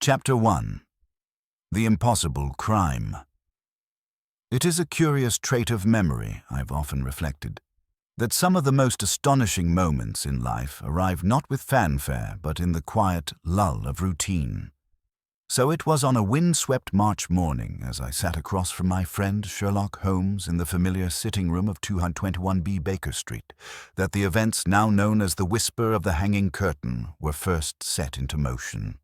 Chapter 1. The Impossible Crime. It is a curious trait of memory, I've often reflected, that some of the most astonishing moments in life arrive not with fanfare but in the quiet lull of routine. So it was on a wind-swept March morning, as I sat across from my friend Sherlock Holmes in the familiar sitting room of 221B Baker Street, that the events now known as the Whisper of the Hanging Curtain were first set into motion.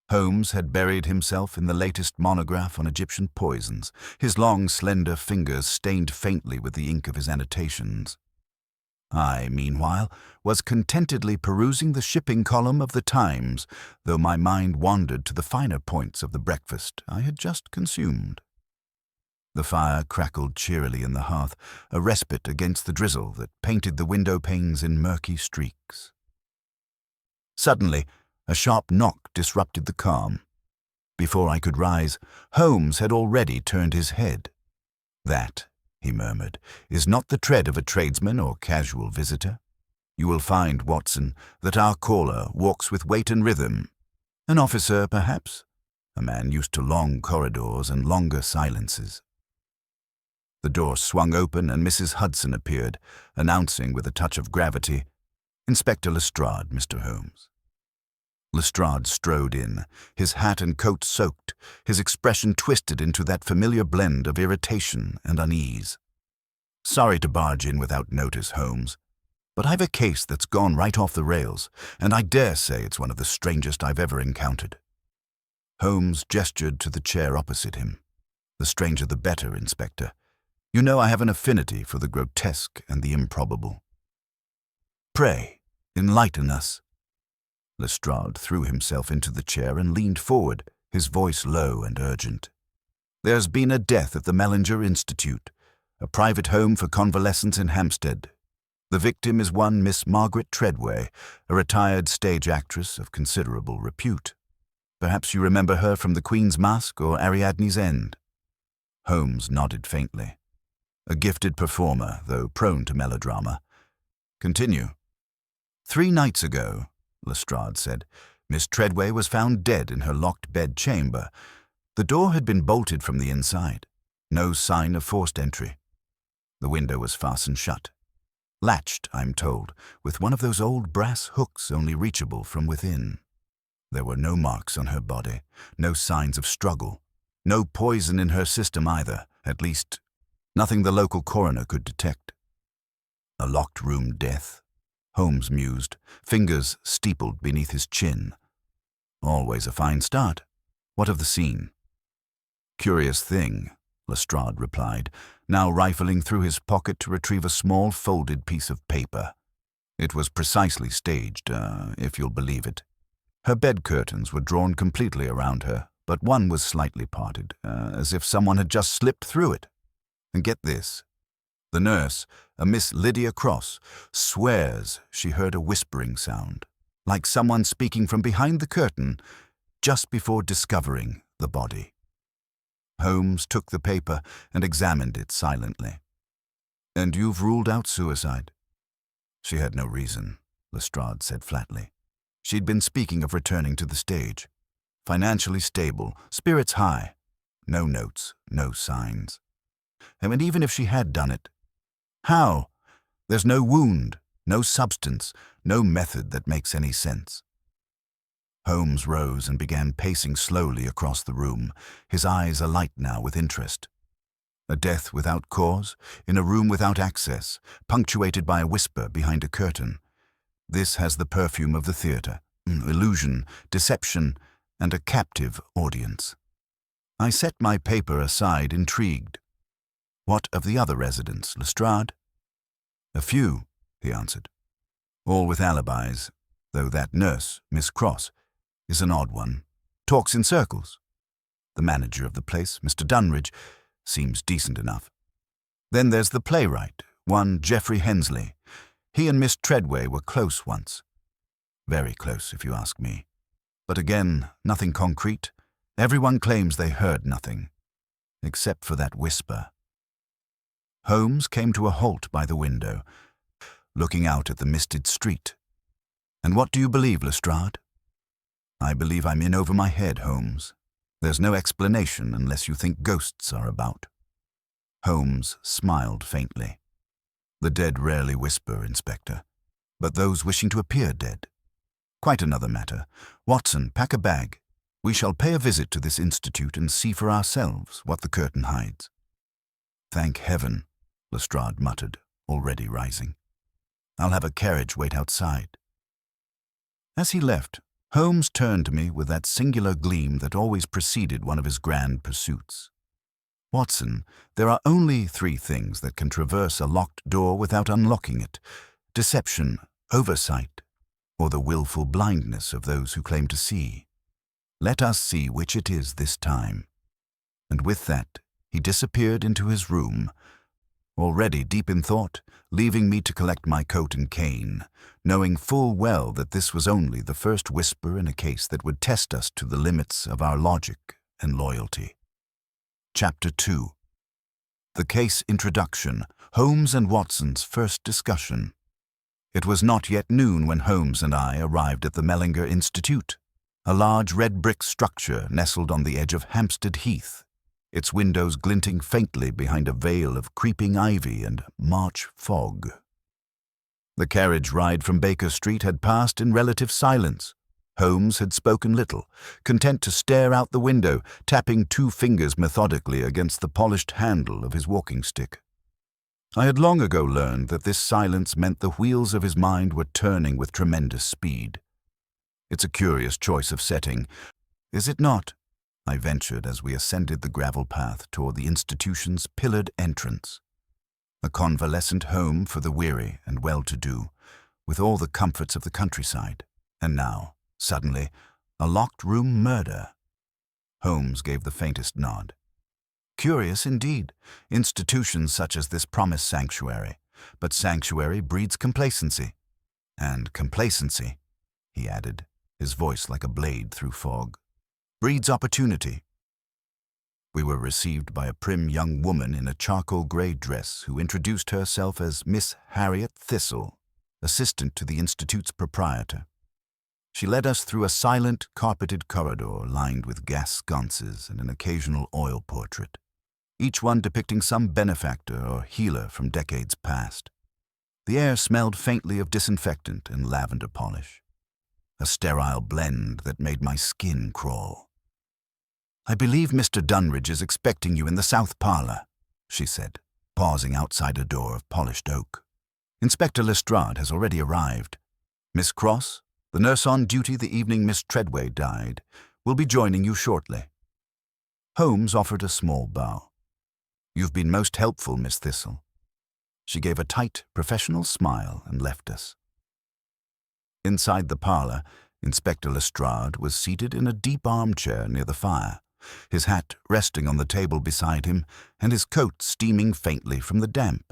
Holmes had buried himself in the latest monograph on Egyptian poisons, his long, slender fingers stained faintly with the ink of his annotations. I, meanwhile, was contentedly perusing the shipping column of the Times, though my mind wandered to the finer points of the breakfast I had just consumed. The fire crackled cheerily in the hearth, a respite against the drizzle that painted the window panes in murky streaks. Suddenly, a sharp knock disrupted the calm. Before I could rise, Holmes had already turned his head. "That," he murmured, "is not the tread of a tradesman or casual visitor. You will find, Watson, that our caller walks with weight and rhythm. An officer, perhaps, a man used to long corridors and longer silences." The door swung open and Mrs. Hudson appeared, announcing with a touch of gravity, "Inspector Lestrade, Mr. Holmes." Lestrade strode in, his hat and coat soaked, his expression twisted into that familiar blend of irritation and unease. "Sorry to barge in without notice, Holmes, but I've a case that's gone right off the rails, and I dare say it's one of the strangest I've ever encountered." Holmes gestured to the chair opposite him. "The stranger the better, Inspector. You know I have an affinity for the grotesque and the improbable." "Pray, enlighten us." Lestrade threw himself into the chair and leaned forward, his voice low and urgent. "There's been a death at the Mellinger Institute, a private home for convalescents in Hampstead. The victim is one Miss Margaret Treadway, a retired stage actress of considerable repute. Perhaps you remember her from The Queen's Mask or Ariadne's End." Holmes nodded faintly. "A gifted performer, though prone to melodrama. Continue." "3 nights ago," Lestrade said, "Miss Treadway was found dead in her locked bed chamber. The door had been bolted from the inside. No sign of forced entry. The window was fastened shut. Latched, I'm told, with one of those old brass hooks only reachable from within. There were no marks on her body, no signs of struggle, no poison in her system either, at least nothing the local coroner could detect." "A locked room death?" Holmes mused, fingers steepled beneath his chin. "Always a fine start. What of the scene?" "Curious thing," Lestrade replied, now rifling through his pocket to retrieve a small folded piece of paper. "It was precisely staged, if you'll believe it. Her bed curtains were drawn completely around her, but one was slightly parted, as if someone had just slipped through it. And get this. The nurse, a Miss Lydia Cross, swears she heard a whispering sound, like someone speaking from behind the curtain, just before discovering the body." Holmes took the paper and examined it silently. "And you've ruled out suicide?" "She had no reason," Lestrade said flatly. "She'd been speaking of returning to the stage. Financially stable, spirits high. No notes, no signs. And even if she had done it, how? There's no wound, no substance, no method that makes any sense." Holmes rose and began pacing slowly across the room, his eyes alight now with interest. A death without cause, in a room without access, punctuated by a whisper behind a curtain. This has the perfume of the theatre, illusion, deception, and a captive audience. I set my paper aside, intrigued. "What of the other residents, Lestrade?" "A few," he answered. "All with alibis, though that nurse, Miss Cross, is an odd one. Talks in circles. The manager of the place, Mr. Dunridge, seems decent enough. Then there's the playwright, one Geoffrey Hensley. He and Miss Treadway were close once. Very close, if you ask me. But again, nothing concrete. Everyone claims they heard nothing, except for that whisper." Holmes came to a halt by the window, looking out at the misted street. "And what do you believe, Lestrade?" I believe I'm in over my head, Holmes. There's no explanation unless you think ghosts are about. Holmes smiled faintly. The dead rarely whisper, Inspector, but those wishing to appear dead. Quite another matter. Watson, pack a bag. We shall pay a visit to this institute and see for ourselves what the curtain hides. Thank heaven, Lestrade muttered, already rising. I'll have a carriage wait outside. As he left, Holmes turned to me with that singular gleam that always preceded one of his grand pursuits. Watson, there are only 3 things that can traverse a locked door without unlocking it: deception, oversight, or the willful blindness of those who claim to see. Let us see which it is this time. And with that, he disappeared into his room, already deep in thought, leaving me to collect my coat and cane, knowing full well that this was only the first whisper in a case that would test us to the limits of our logic and loyalty. Chapter 2. The Case Introduction, Holmes and Watson's First Discussion. It was not yet noon when Holmes and I arrived at the Mellinger Institute, a large red brick structure nestled on the edge of Hampstead Heath, its windows glinting faintly behind a veil of creeping ivy and March fog. The carriage ride from Baker Street had passed in relative silence. Holmes had spoken little, content to stare out the window, tapping 2 fingers methodically against the polished handle of his walking stick. I had long ago learned that this silence meant the wheels of his mind were turning with tremendous speed. It's a curious choice of setting, is it not? I ventured as we ascended the gravel path toward the institution's pillared entrance. A convalescent home for the weary and well-to-do, with all the comforts of the countryside. And now, suddenly, a locked-room murder. Holmes gave the faintest nod. Curious indeed. Institutions such as this promise sanctuary, but sanctuary breeds complacency. And complacency, he added, his voice like a blade through fog, breeds opportunity. We were received by a prim young woman in a charcoal-gray dress who introduced herself as Miss Harriet Thistle, assistant to the Institute's proprietor. She led us through a silent, carpeted corridor lined with gas sconces and an occasional oil portrait, each one depicting some benefactor or healer from decades past. The air smelled faintly of disinfectant and lavender polish, a sterile blend that made my skin crawl. "I believe Mr. Dunridge is expecting you in the south parlor," she said, pausing outside a door of polished oak. "Inspector Lestrade has already arrived. Miss Cross, the nurse on duty the evening Miss Treadway died, will be joining you shortly." Holmes offered a small bow. "You've been most helpful, Miss Thistle." She gave a tight, professional smile and left us. Inside the parlor, Inspector Lestrade was seated in a deep armchair near the fire, his hat resting on the table beside him and his coat steaming faintly from the damp.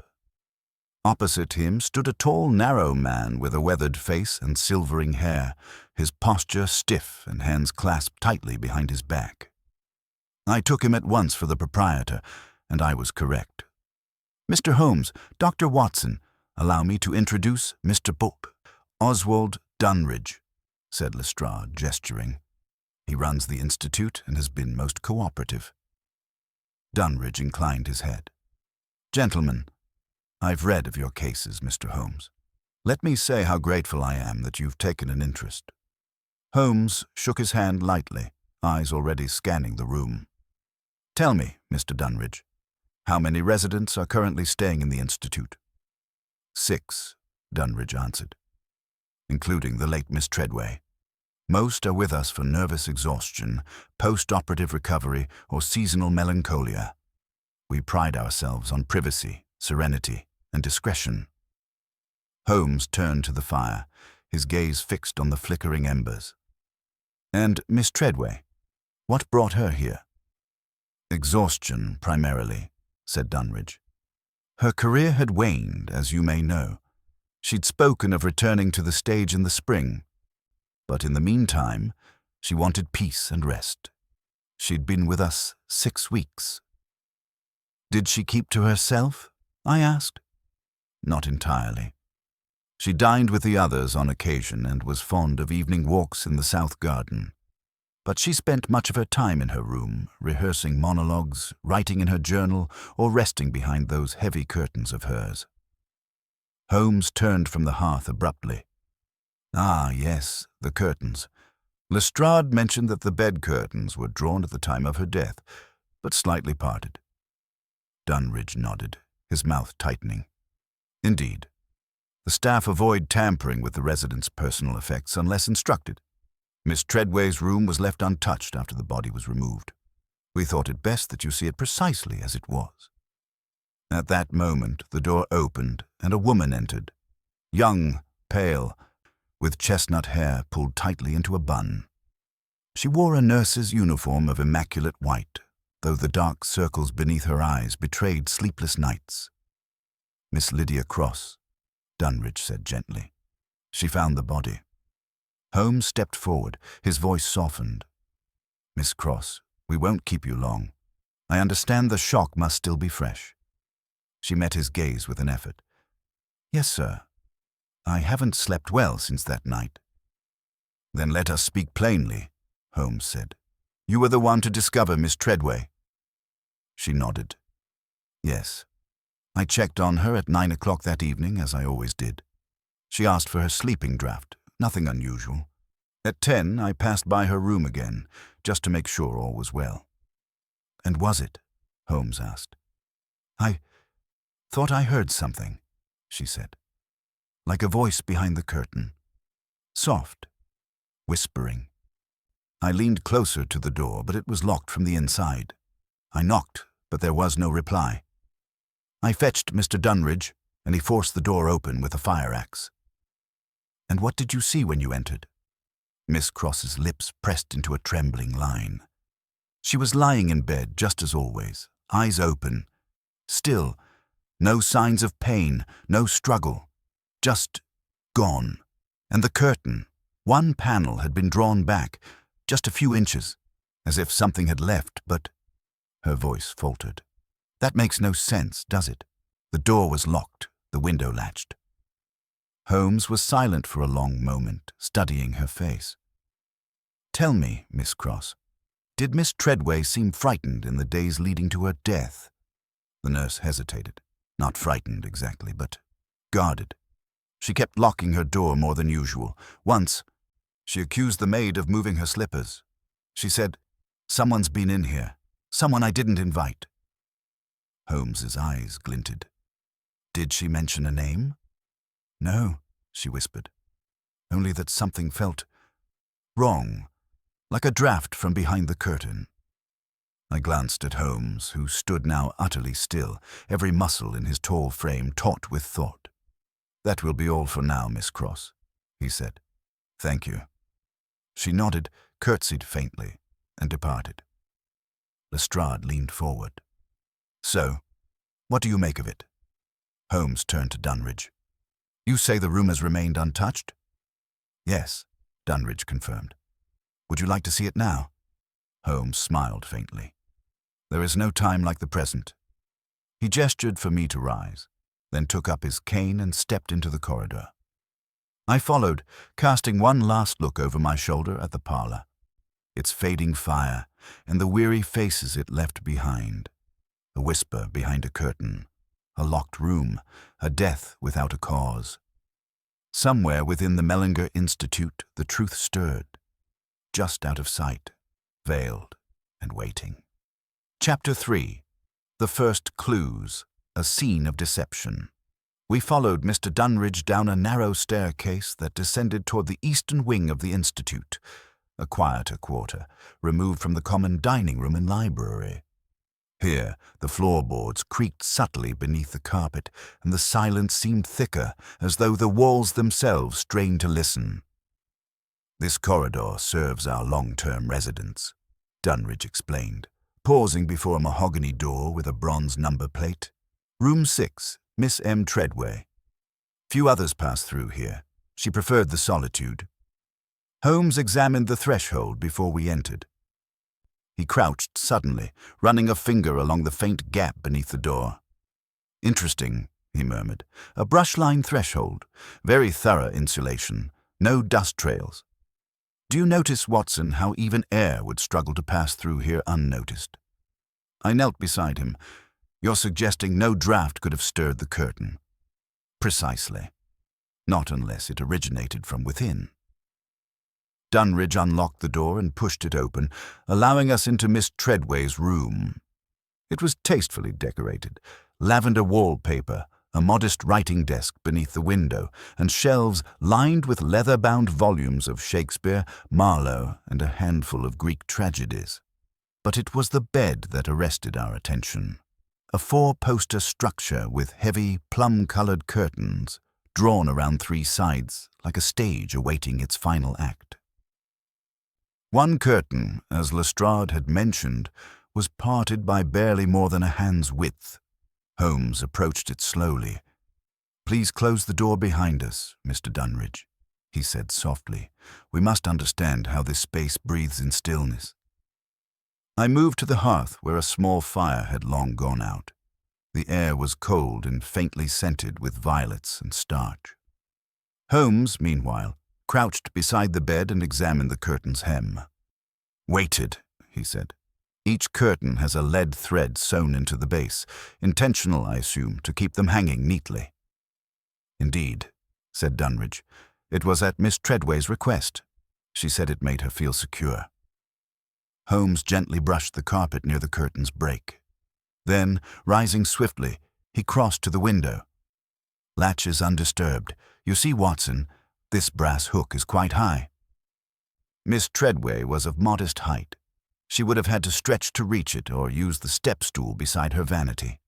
Opposite him stood a tall, narrow man with a weathered face and silvering hair, his posture stiff and hands clasped tightly behind his back. I took him at once for the proprietor, and I was correct. "Mr. Holmes, Dr. Watson, allow me to introduce Mr. Oswald Dunridge," said Lestrade, gesturing. "He runs the institute and has been most cooperative." Dunridge inclined his head. "Gentlemen, I've read of your cases, Mr. Holmes. Let me say how grateful I am that you've taken an interest." Holmes shook his hand lightly, eyes already scanning the room. "Tell me, Mr. Dunridge, how many residents are currently staying in the institute?" "6, Dunridge answered, "including the late Miss Treadway. Most are with us for nervous exhaustion, post-operative recovery, or seasonal melancholia. We pride ourselves on privacy, serenity, and discretion." Holmes turned to the fire, his gaze fixed on the flickering embers. "And Miss Treadway, what brought her here?" "Exhaustion, primarily," said Dunridge. "Her career had waned, as you may know. She'd spoken of returning to the stage in the spring. But in the meantime, she wanted peace and rest. She'd been with us 6 weeks. "Did she keep to herself?" I asked. "Not entirely. She dined with the others on occasion and was fond of evening walks in the south garden, but she spent much of her time in her room, rehearsing monologues, writing in her journal, or resting behind those heavy curtains of hers. Holmes turned from the hearth abruptly. Ah, yes, the curtains. Lestrade mentioned that the bed curtains were drawn at the time of her death, but slightly parted. Dunridge nodded, his mouth tightening. Indeed. The staff avoid tampering with the resident's personal effects unless instructed. Miss Treadway's room was left untouched after the body was removed. We thought it best that you see it precisely as it was. At that moment, the door opened and a woman entered. Young, pale, with chestnut hair pulled tightly into a bun. She wore a nurse's uniform of immaculate white, though the dark circles beneath her eyes betrayed sleepless nights. Miss Lydia Cross, Dunridge said gently. She found the body. Holmes stepped forward, his voice softened. Miss Cross, we won't keep you long. I understand the shock must still be fresh. She met his gaze with an effort. Yes, sir. I haven't slept well since that night. Then let us speak plainly, Holmes said. You were the one to discover Miss Treadway. She nodded. Yes. I checked on her at 9 o'clock that evening, as I always did. She asked for her sleeping draught, nothing unusual. At 10, I passed by her room again, just to make sure all was well. And was it? Holmes asked. I thought I heard something, she said. Like a voice behind the curtain. Soft, whispering. I leaned closer to the door, but it was locked from the inside. I knocked, but there was no reply. I fetched Mr. Dunridge, and he forced the door open with a fire-axe. And what did you see when you entered? Miss Cross's lips pressed into a trembling line. She was lying in bed, just as always, eyes open. Still, no signs of pain, no struggle. Just gone. And the curtain, one panel had been drawn back, just a few inches, as if something had left, but... Her voice faltered. That makes no sense, does it? The door was locked, the window latched. Holmes was silent for a long moment, studying her face. Tell me, Miss Cross, did Miss Treadway seem frightened in the days leading to her death? The nurse hesitated. Not frightened exactly, but guarded. She kept locking her door more than usual. Once, she accused the maid of moving her slippers. She said, "Someone's been in here. Someone I didn't invite." Holmes's eyes glinted. Did she mention a name? No, she whispered. Only that something felt wrong, like a draft from behind the curtain. I glanced at Holmes, who stood now utterly still, every muscle in his tall frame taut with thought. That will be all for now, Miss Cross, he said. Thank you. She nodded, curtsied faintly, and departed. Lestrade leaned forward. So, what do you make of it? Holmes turned to Dunridge. You say the room has remained untouched? Yes, Dunridge confirmed. Would you like to see it now? Holmes smiled faintly. There is no time like the present. He gestured for me to rise, then took up his cane and stepped into the corridor. I followed, casting one last look over my shoulder at the parlor, its fading fire and the weary faces it left behind. A whisper behind a curtain, a locked room, a death without a cause. Somewhere within the Mellinger Institute, the truth stirred, just out of sight, veiled and waiting. Chapter 3. The First Clues, a Scene of Deception. We followed Mr. Dunridge down a narrow staircase that descended toward the eastern wing of the Institute, a quieter quarter, removed from the common dining room and library. Here, the floorboards creaked subtly beneath the carpet, and the silence seemed thicker, as though the walls themselves strained to listen. This corridor serves our long-term residents, Dunridge explained, pausing before a mahogany door with a bronze number plate. Room 6, Miss M. Treadway. Few others passed through here. She preferred the solitude. Holmes examined the threshold before we entered. He crouched suddenly, running a finger along the faint gap beneath the door. Interesting, he murmured. A brush-lined threshold, very thorough insulation, no dust trails. Do you notice, Watson, how even air would struggle to pass through here unnoticed? I knelt beside him. You're suggesting no draft could have stirred the curtain. Precisely. Not unless it originated from within. Dunridge unlocked the door and pushed it open, allowing us into Miss Treadway's room. It was tastefully decorated. Lavender wallpaper, a modest writing desk beneath the window, and shelves lined with leather-bound volumes of Shakespeare, Marlowe, and a handful of Greek tragedies. But it was the bed that arrested our attention. A four-poster structure with heavy, plum-colored curtains, drawn around three sides, like a stage awaiting its final act. One curtain, as Lestrade had mentioned, was parted by barely more than a hand's width. Holmes approached it slowly. "Please close the door behind us, Mr. Dunridge," he said softly. "We must understand how this space breathes in stillness." I moved to the hearth where a small fire had long gone out. The air was cold and faintly scented with violets and starch. Holmes, meanwhile, crouched beside the bed and examined the curtain's hem. "Weighted," he said. "Each curtain has a lead thread sewn into the base, intentional, I assume, to keep them hanging neatly." "Indeed," said Dunridge. "It was at Miss Treadway's request. She said it made her feel secure." Holmes gently brushed the carpet near the curtain's break. Then, rising swiftly, he crossed to the window. "Latch is undisturbed. You see, Watson, this brass hook is quite high." Miss Treadway was of modest height. She would have had to stretch to reach it or use the step-stool beside her vanity.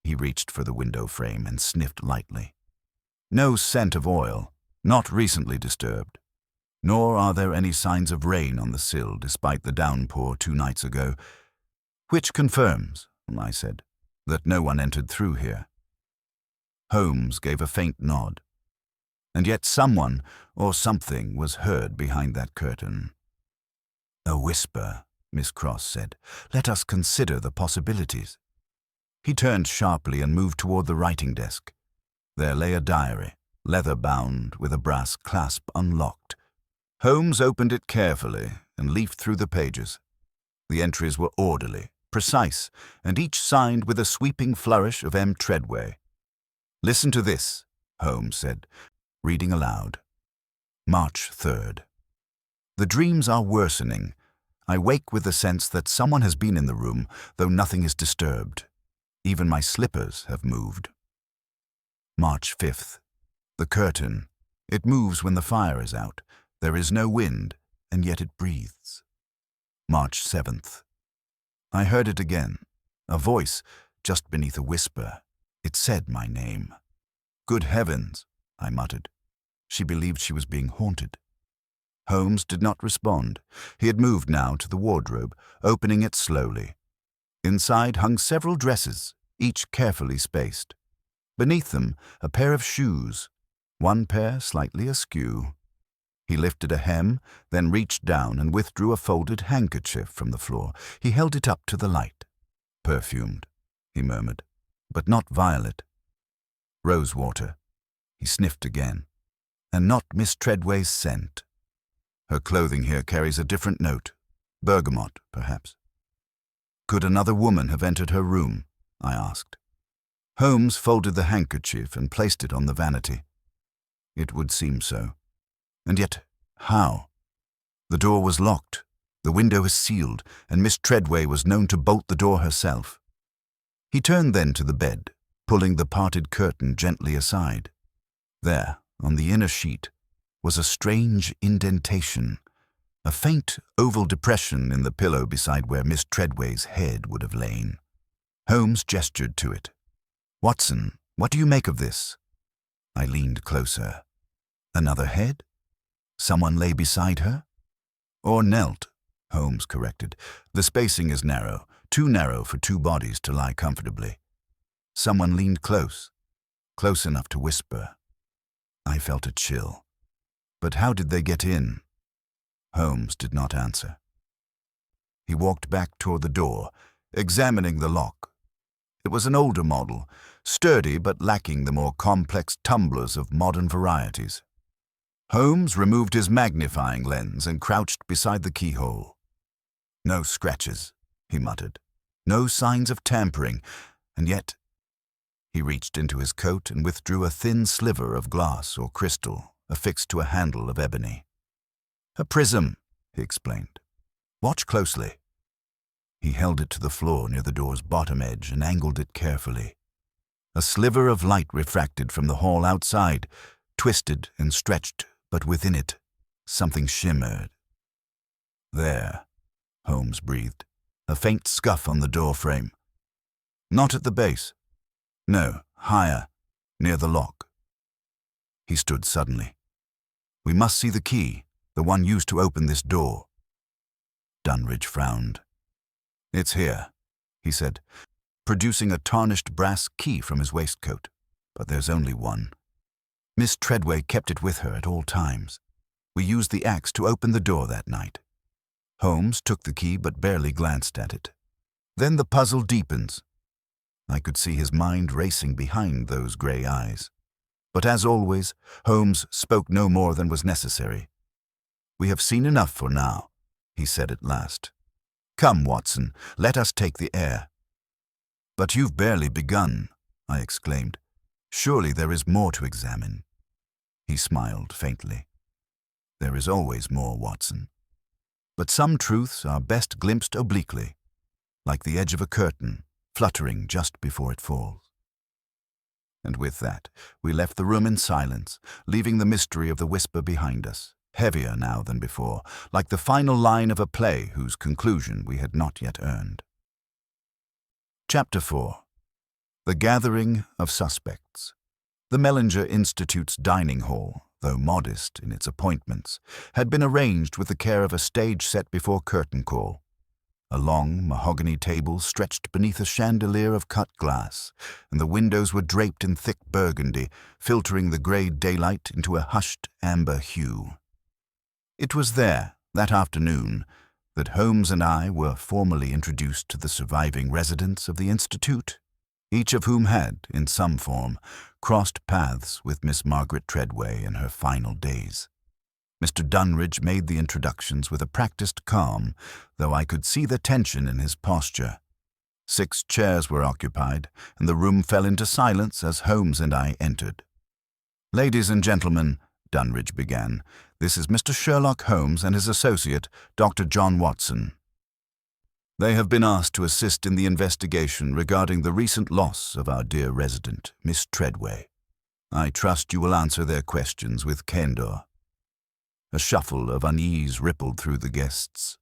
He reached for the window frame and sniffed lightly. No scent of oil, not recently disturbed. Nor are there any signs of rain on the sill despite the downpour 2 nights ago. "Which confirms," I said, "that no one entered through here." Holmes gave a faint nod. And yet someone or something was heard behind that curtain. "A whisper," Miss Cross said. "Let us consider the possibilities." He turned sharply and moved toward the writing desk. There lay a diary, leather-bound, with a brass clasp unlocked. Holmes opened it carefully and leafed through the pages. The entries were orderly, precise, and each signed with a sweeping flourish of M. Treadway. "Listen to this," Holmes said, reading aloud. "March 3rd. The dreams are worsening. I wake with the sense that someone has been in the room, though nothing is disturbed. Even my slippers have moved. March 5th. The curtain. It moves when the fire is out. There is no wind, and yet it breathes. March 7th. I heard it again. A voice, just beneath a whisper. It said my name. Good heavens, I muttered. She believed she was being haunted. Holmes did not respond. He had moved now to the wardrobe, opening it slowly. Inside hung several dresses, each carefully spaced. Beneath them, a pair of shoes, one pair slightly askew. He lifted a hem, then reached down and withdrew a folded handkerchief from the floor. He held it up to the light. "Perfumed," he murmured, "but not violet. Rosewater." He sniffed again. "And not Miss Treadway's scent. Her clothing here carries a different note. Bergamot, perhaps." "Could another woman have entered her room?" I asked. Holmes folded the handkerchief and placed it on the vanity. "It would seem so. And yet, how? The door was locked, the window is sealed, and Miss Treadway was known to bolt the door herself." He turned then to the bed, pulling the parted curtain gently aside. There, on the inner sheet, was a strange indentation, a faint oval depression in the pillow beside where Miss Treadway's head would have lain. Holmes gestured to it. "Watson, what do you make of this?" I leaned closer. Another head? Someone lay beside her? "Or knelt," Holmes corrected. "The spacing is narrow, too narrow for 2 bodies to lie comfortably. Someone leaned close enough to whisper." I felt a chill. "But how did they get in?" Holmes did not answer. He walked back toward the door, examining the lock. It was an older model, sturdy but lacking the more complex tumblers of modern varieties. Holmes removed his magnifying lens and crouched beside the keyhole. "No scratches," he muttered. "No signs of tampering, and yet—" He reached into his coat and withdrew a thin sliver of glass or crystal affixed to a handle of ebony. "A prism," he explained. "Watch closely." He held it to the floor near the door's bottom edge and angled it carefully. A sliver of light refracted from the hall outside, twisted and stretched, but within it, something shimmered. "There," Holmes breathed, a faint scuff on the door frame. "Not at the base. No, higher, near the lock." He stood suddenly. "We must see the key, the one used to open this door." Dunridge frowned. "It's here," he said, producing a tarnished brass key from his waistcoat. "But there's only one. Miss Treadway kept it with her at all times. We used the axe to open the door that night." Holmes took the key but barely glanced at it. "Then the puzzle deepens." I could see his mind racing behind those grey eyes. But as always, Holmes spoke no more than was necessary. "We have seen enough for now," he said at last. "Come, Watson, let us take the air." "But you've barely begun," I exclaimed. "Surely there is more to examine." He smiled faintly. "There is always more, Watson. But some truths are best glimpsed obliquely, like the edge of a curtain, fluttering just before it falls." And with that, we left the room in silence, leaving the mystery of the whisper behind us, heavier now than before, like the final line of a play whose conclusion we had not yet earned. Chapter 4. The Gathering of Suspects. The Mellinger Institute's dining hall, though modest in its appointments, had been arranged with the care of a stage set before curtain call. A long mahogany table stretched beneath a chandelier of cut glass, and the windows were draped in thick burgundy, filtering the grey daylight into a hushed amber hue. It was there, that afternoon, that Holmes and I were formally introduced to the surviving residents of the Institute, each of whom had, in some form, crossed paths with Miss Margaret Treadway in her final days. Mr. Dunridge made the introductions with a practiced calm, though I could see the tension in his posture. 6 chairs were occupied, and the room fell into silence as Holmes and I entered. "Ladies and gentlemen," Dunridge began, "this is Mr. Sherlock Holmes and his associate, Dr. John Watson. They have been asked to assist in the investigation regarding the recent loss of our dear resident, Miss Treadway. I trust you will answer their questions with candor." A shuffle of unease rippled through the guests.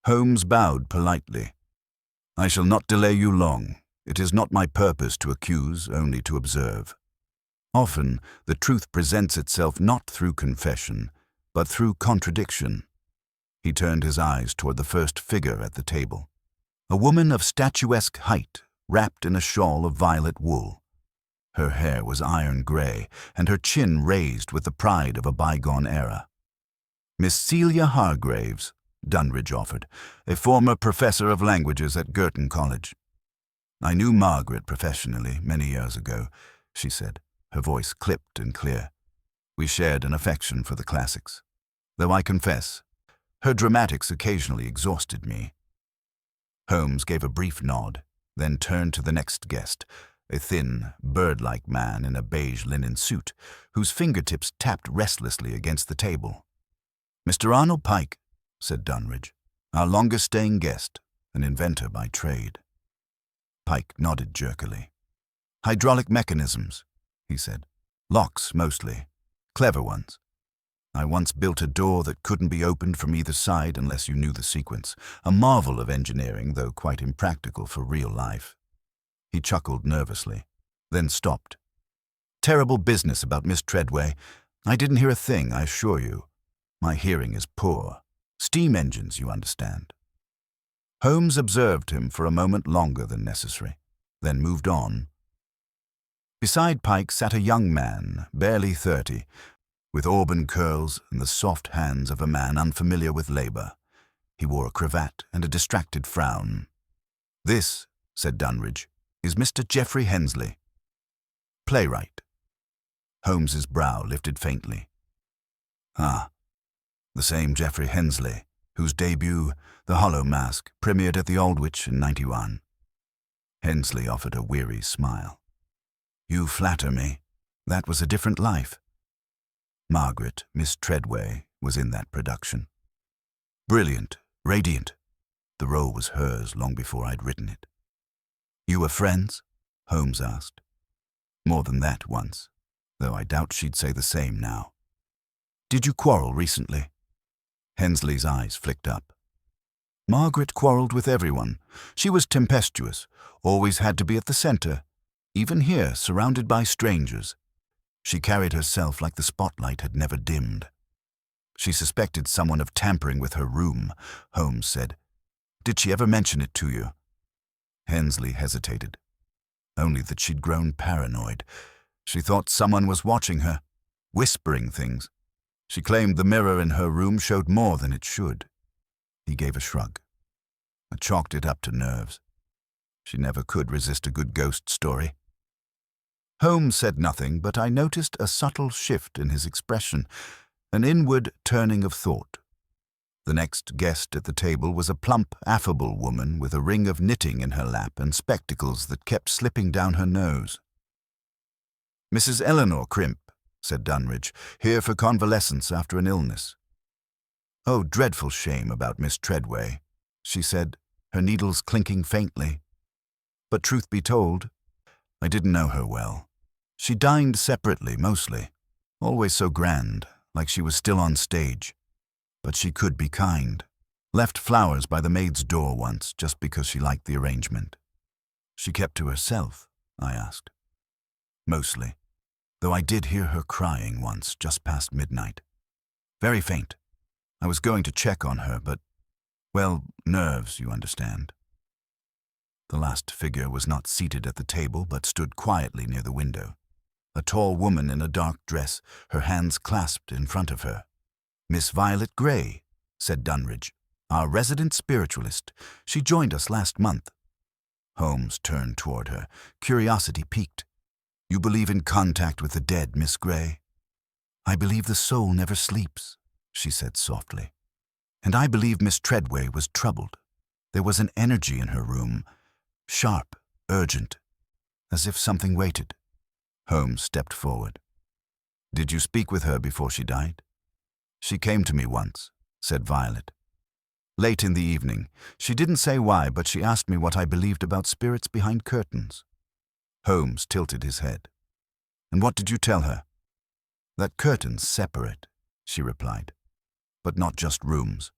Holmes bowed politely. "I shall not delay you long. It is not my purpose to accuse, only to observe. Often, the truth presents itself not through confession, but through contradiction." He turned his eyes toward the first figure at the table. A woman of statuesque height, wrapped in a shawl of violet wool. Her hair was iron gray, and her chin raised with the pride of a bygone era. "Miss Celia Hargraves," Dunridge offered, "a former professor of languages at Girton College." "I knew Margaret professionally many years ago," she said, her voice clipped and clear. "We shared an affection for the classics, though I confess, her dramatics occasionally exhausted me." Holmes gave a brief nod, then turned to the next guest, a thin, bird-like man in a beige linen suit, whose fingertips tapped restlessly against the table. "Mr. Arnold Pike," said Dunridge, "our longest-staying guest, an inventor by trade." Pike nodded jerkily. "Hydraulic mechanisms," he said. "Locks, mostly. Clever ones. I once built a door that couldn't be opened from either side unless you knew the sequence. A marvel of engineering, though quite impractical for real life." He chuckled nervously, then stopped. "Terrible business about Miss Treadway. I didn't hear a thing, I assure you. My hearing is poor. Steam engines, you understand." Holmes observed him for a moment longer than necessary, then moved on. Beside Pike sat a young man, barely 30, with auburn curls and the soft hands of a man unfamiliar with labor. He wore a cravat and a distracted frown. "This," said Dunridge, "is Mr. Geoffrey Hensley, playwright." Holmes's brow lifted faintly. Ah, the same Geoffrey Hensley, whose debut, The Hollow Mask, premiered at the Aldwych in '91. Hensley offered a weary smile. You flatter me. That was a different life. Margaret, Miss Treadway, was in that production. Brilliant, radiant. The role was hers long before I'd written it. You were friends? Holmes asked. More than that once, though I doubt she'd say the same now. Did you quarrel recently? Hensley's eyes flicked up. Margaret quarreled with everyone. She was tempestuous, always had to be at the center, even here, surrounded by strangers. She carried herself like the spotlight had never dimmed. She suspected someone of tampering with her room, Holmes said. Did she ever mention it to you? Hensley hesitated. Only that she'd grown paranoid. She thought someone was watching her, whispering things. She claimed the mirror in her room showed more than it should. He gave a shrug. I chalked it up to nerves. She never could resist a good ghost story. Holmes said nothing, but I noticed a subtle shift in his expression, an inward turning of thought. The next guest at the table was a plump, affable woman with a ring of knitting in her lap and spectacles that kept slipping down her nose. Mrs. Eleanor Crimp, said Dunridge, here for convalescence after an illness. Oh, dreadful shame about Miss Treadway, she said, her needles clinking faintly. But truth be told, I didn't know her well. She dined separately, mostly, always so grand, like she was still on stage. But she could be kind. Left flowers by the maid's door once, just because she liked the arrangement. She kept to herself, I asked. Mostly, though I did hear her crying once, just past midnight. Very faint. I was going to check on her, but, well, nerves, you understand. The last figure was not seated at the table, but stood quietly near the window. A tall woman in a dark dress, her hands clasped in front of her. Miss Violet Grey, said Dunridge, our resident spiritualist. She joined us last month. Holmes turned toward her, curiosity piqued. You believe in contact with the dead, Miss Grey? I believe the soul never sleeps, she said softly. And I believe Miss Treadway was troubled. There was an energy in her room, sharp, urgent, as if something waited. Holmes stepped forward. Did you speak with her before she died? She came to me once, said Violet. Late in the evening. She didn't say why, but she asked me what I believed about spirits behind curtains. Holmes tilted his head. And what did you tell her? That curtains separate, she replied. But not just rooms.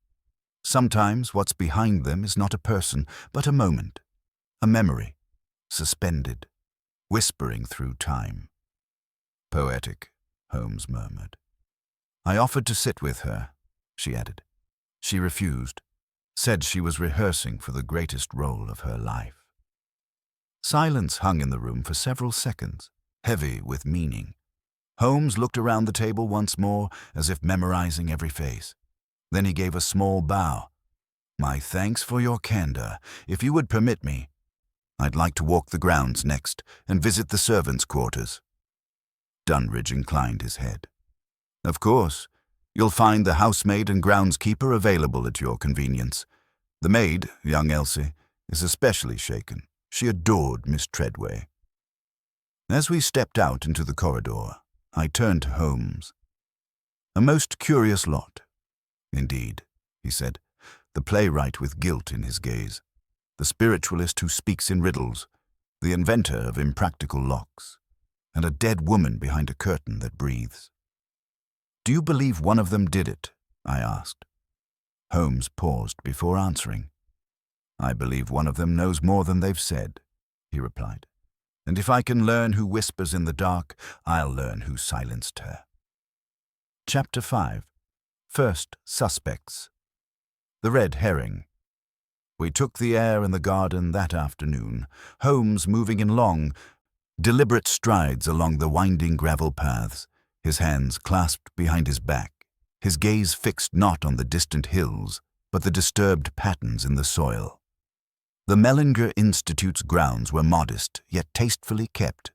Sometimes what's behind them is not a person, but a moment, a memory, suspended, whispering through time. Poetic, Holmes murmured. I offered to sit with her, she added. She refused, said she was rehearsing for the greatest role of her life. Silence hung in the room for several seconds, heavy with meaning. Holmes looked around the table once more, as if memorizing every face. Then he gave a small bow. My thanks for your candor. If you would permit me, I'd like to walk the grounds next and visit the servants' quarters. Dunridge inclined his head. Of course, you'll find the housemaid and groundskeeper available at your convenience. The maid, young Elsie, is especially shaken. She adored Miss Treadway. As we stepped out into the corridor, I turned to Holmes. A most curious lot. Indeed, he said, the playwright with guilt in his gaze, the spiritualist who speaks in riddles, the inventor of impractical locks, and a dead woman behind a curtain that breathes. Do you believe one of them did it? I asked. Holmes paused before answering. I believe one of them knows more than they've said, he replied. And if I can learn who whispers in the dark, I'll learn who silenced her. Chapter 5. First Suspects. The Red Herring. We took the air in the garden that afternoon, Holmes moving in long, deliberate strides along the winding gravel paths, his hands clasped behind his back, his gaze fixed not on the distant hills, but the disturbed patterns in the soil. The Mellinger Institute's grounds were modest, yet tastefully kept.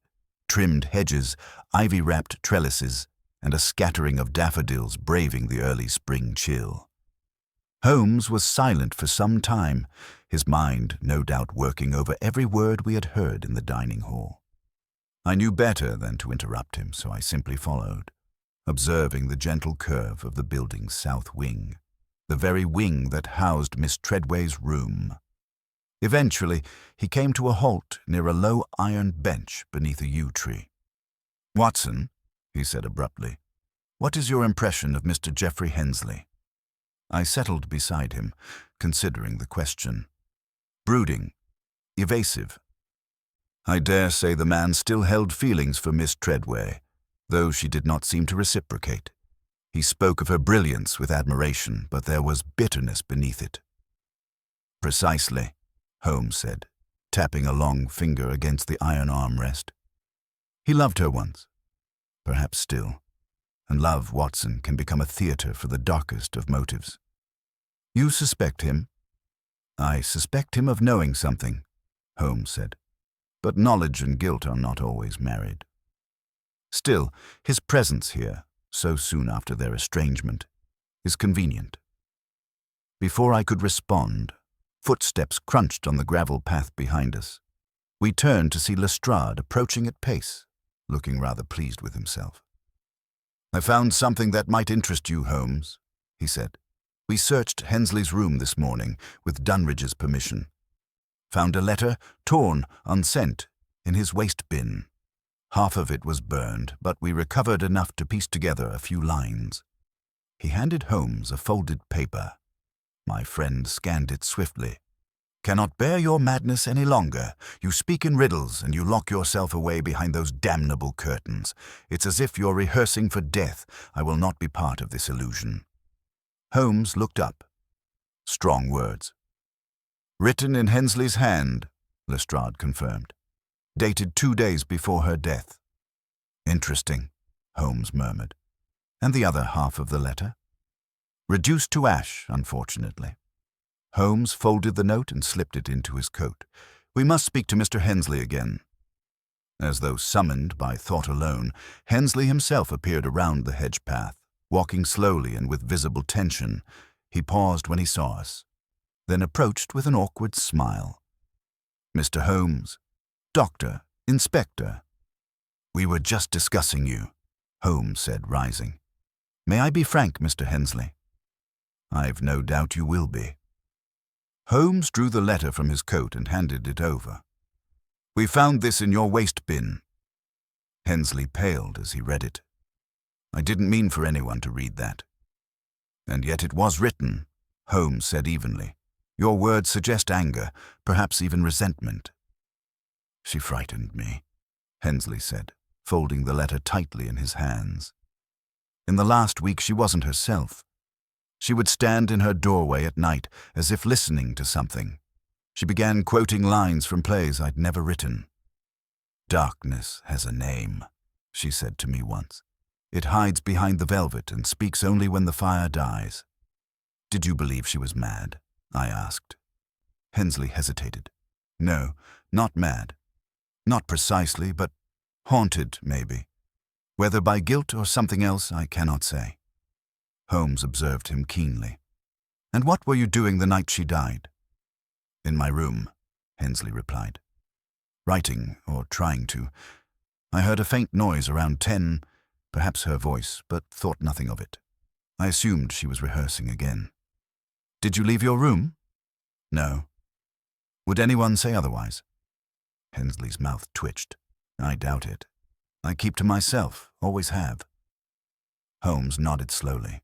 Trimmed hedges, ivy-wrapped trellises, and a scattering of daffodils braving the early spring chill. Holmes was silent for some time, his mind no doubt working over every word we had heard in the dining hall. I knew better than to interrupt him, so I simply followed, observing the gentle curve of the building's south wing, the very wing that housed Miss Treadway's room. Eventually, he came to a halt near a low iron bench beneath a yew tree. "Watson," he said abruptly, "what is your impression of Mr. Geoffrey Hensley?" I settled beside him, considering the question. Brooding, evasive. I dare say the man still held feelings for Miss Treadway, though she did not seem to reciprocate. He spoke of her brilliance with admiration, but there was bitterness beneath it. "Precisely," Holmes said, tapping a long finger against the iron armrest. "He loved her once, perhaps still, and love, Watson, can become a theater for the darkest of motives." "You suspect him?" "I suspect him of knowing something," Holmes said, "but knowledge and guilt are not always married. Still, his presence here, so soon after their estrangement, is convenient." Before I could respond, footsteps crunched on the gravel path behind us. We turned to see Lestrade approaching at pace, looking rather pleased with himself. "I found something that might interest you, Holmes," he said. "We searched Hensley's room this morning, with Dunridge's permission. Found a letter, torn, unsent, in his waste bin. Half of it was burned, but we recovered enough to piece together a few lines." He handed Holmes a folded paper. My friend scanned it swiftly. "Cannot bear your madness any longer. You speak in riddles, and you lock yourself away behind those damnable curtains. It's as if you're rehearsing for death. I will not be part of this illusion." Holmes looked up. Strong words. "Written in Hensley's hand," Lestrade confirmed. "Dated 2 days before her death." "Interesting," Holmes murmured. "And the other half of the letter?" "Reduced to ash, unfortunately." Holmes folded the note and slipped it into his coat. "We must speak to Mr. Hensley again." As though summoned by thought alone, Hensley himself appeared around the hedge path, walking slowly and with visible tension. He paused when he saw us, then approached with an awkward smile. "Mr. Holmes, Doctor, Inspector." "We were just discussing you," Holmes said, rising. "May I be frank, Mr. Hensley?" "I've no doubt you will be." Holmes drew the letter from his coat and handed it over. "We found this in your waste bin." Hensley paled as he read it. "I didn't mean for anyone to read that." "And yet it was written," Holmes said evenly. "Your words suggest anger, perhaps even resentment." "She frightened me," Hensley said, folding the letter tightly in his hands. "In the last week she wasn't herself. She would stand in her doorway at night, as if listening to something. She began quoting lines from plays I'd never written. 'Darkness has a name,' she said to me once. 'It hides behind the velvet and speaks only when the fire dies.' Did you believe she was mad?" I asked. Hensley hesitated. "No, not mad. Not precisely, but haunted, maybe. Whether by guilt or something else, I cannot say." Holmes observed him keenly. "And what were you doing the night she died?" "In my room," Hensley replied. "Writing, or trying to. I heard a faint noise around 10, perhaps her voice, but thought nothing of it. I assumed she was rehearsing again." "Did you leave your room?" "No." "Would anyone say otherwise?" Hensley's mouth twitched. "I doubt it. I keep to myself, always have." Holmes nodded slowly.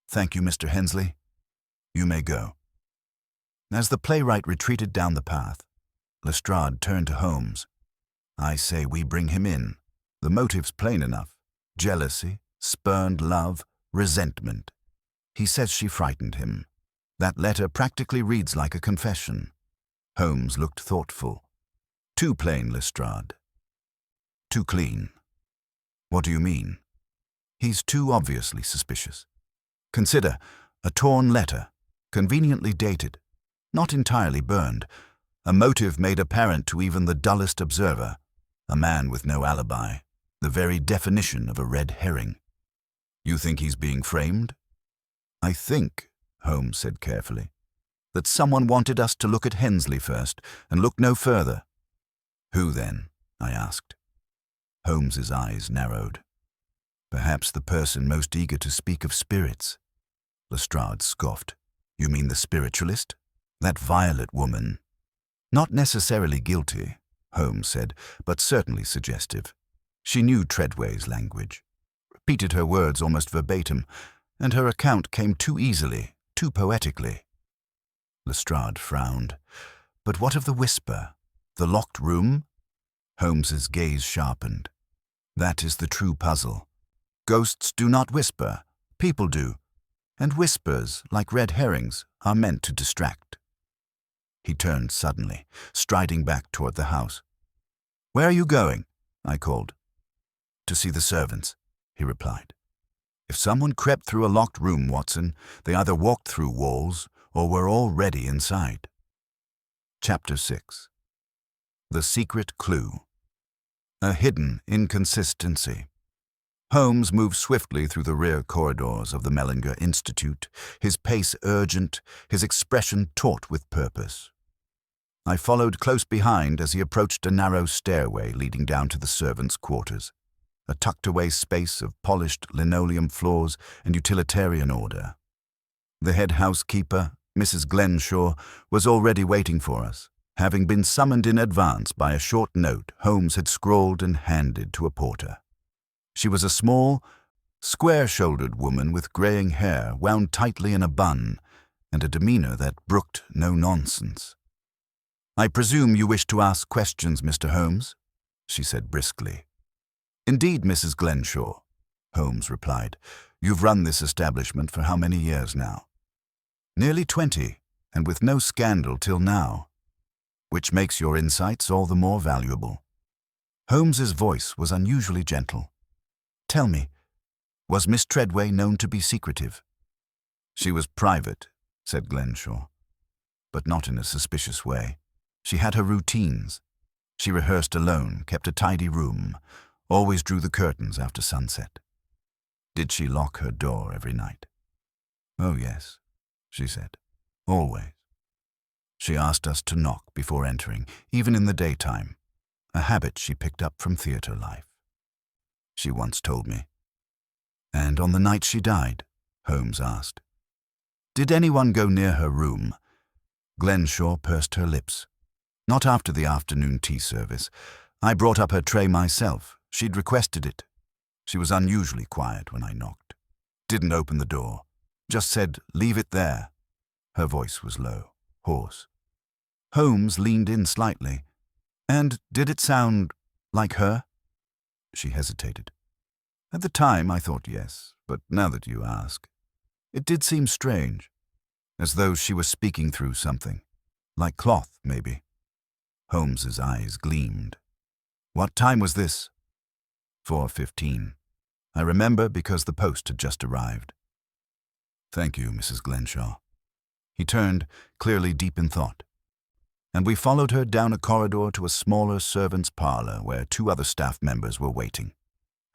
"Thank you, Mr. Hensley. You may go." As the playwright retreated down the path, Lestrade turned to Holmes. "I say we bring him in. The motive's plain enough. Jealousy, spurned love, resentment. He says she frightened him. That letter practically reads like a confession." Holmes looked thoughtful. "Too plain, Lestrade." "Too clean." "What do you mean?" "He's too obviously suspicious. Consider, a torn letter, conveniently dated, not entirely burned, a motive made apparent to even the dullest observer, a man with no alibi, the very definition of a red herring." You think he's being framed? I think, Holmes said carefully, that someone wanted us to look at Hensley first and look no further. Who then? I asked. Holmes's eyes narrowed. Perhaps the person most eager to speak of spirits. Lestrade scoffed. You mean the spiritualist? That violet woman? Not necessarily guilty, Holmes said, but certainly suggestive. She knew Treadway's language, repeated her words almost verbatim, and her account came too easily, too poetically. Lestrade frowned. But what of the whisper? The locked room? Holmes's gaze sharpened. That is the true puzzle. Ghosts do not whisper. People do. And whispers, like red herrings, are meant to distract. He turned suddenly, striding back toward the house. Where are you going? I called. To see the servants, he replied. If someone crept through a locked room, Watson, they either walked through walls or were already inside. Chapter 6. The Secret Clue. A hidden inconsistency. Holmes moved swiftly through the rear corridors of the Mellinger Institute, his pace urgent, his expression taut with purpose. I followed close behind as he approached a narrow stairway leading down to the servants' quarters, a tucked-away space of polished linoleum floors and utilitarian order. The head housekeeper, Mrs. Glenshaw, was already waiting for us, having been summoned in advance by a short note Holmes had scrawled and handed to a porter. She was a small, square-shouldered woman with graying hair wound tightly in a bun and a demeanor that brooked no nonsense. I presume you wish to ask questions, Mr. Holmes, she said briskly. Indeed, Mrs. Glenshaw, Holmes replied. You've run this establishment for how many years now? Nearly 20, and with no scandal till now, which makes your insights all the more valuable. Holmes's voice was unusually gentle. Tell me, was Miss Treadway known to be secretive? She was private, said Glenshaw, but not in a suspicious way. She had her routines. She rehearsed alone, kept a tidy room, always drew the curtains after sunset. Did she lock her door every night? Oh, yes, she said, always. She asked us to knock before entering, even in the daytime, a habit she picked up from theater life. She once told me. And on the night she died, Holmes asked. Did anyone go near her room? Glenshaw pursed her lips. Not after the afternoon tea service. I brought up her tray myself. She'd requested it. She was unusually quiet when I knocked. Didn't open the door. Just said, leave it there. Her voice was low, hoarse. Holmes leaned in slightly. And did it sound like her? She hesitated. At the time, I thought yes, but now that you ask, it did seem strange, as though she was speaking through something, like cloth, maybe. Holmes's eyes gleamed. What time was this? 4:15. I remember because the post had just arrived. Thank you, Mrs. Glenshaw. He turned, clearly deep in thought, and we followed her down a corridor to a smaller servants' parlor where 2 other staff members were waiting,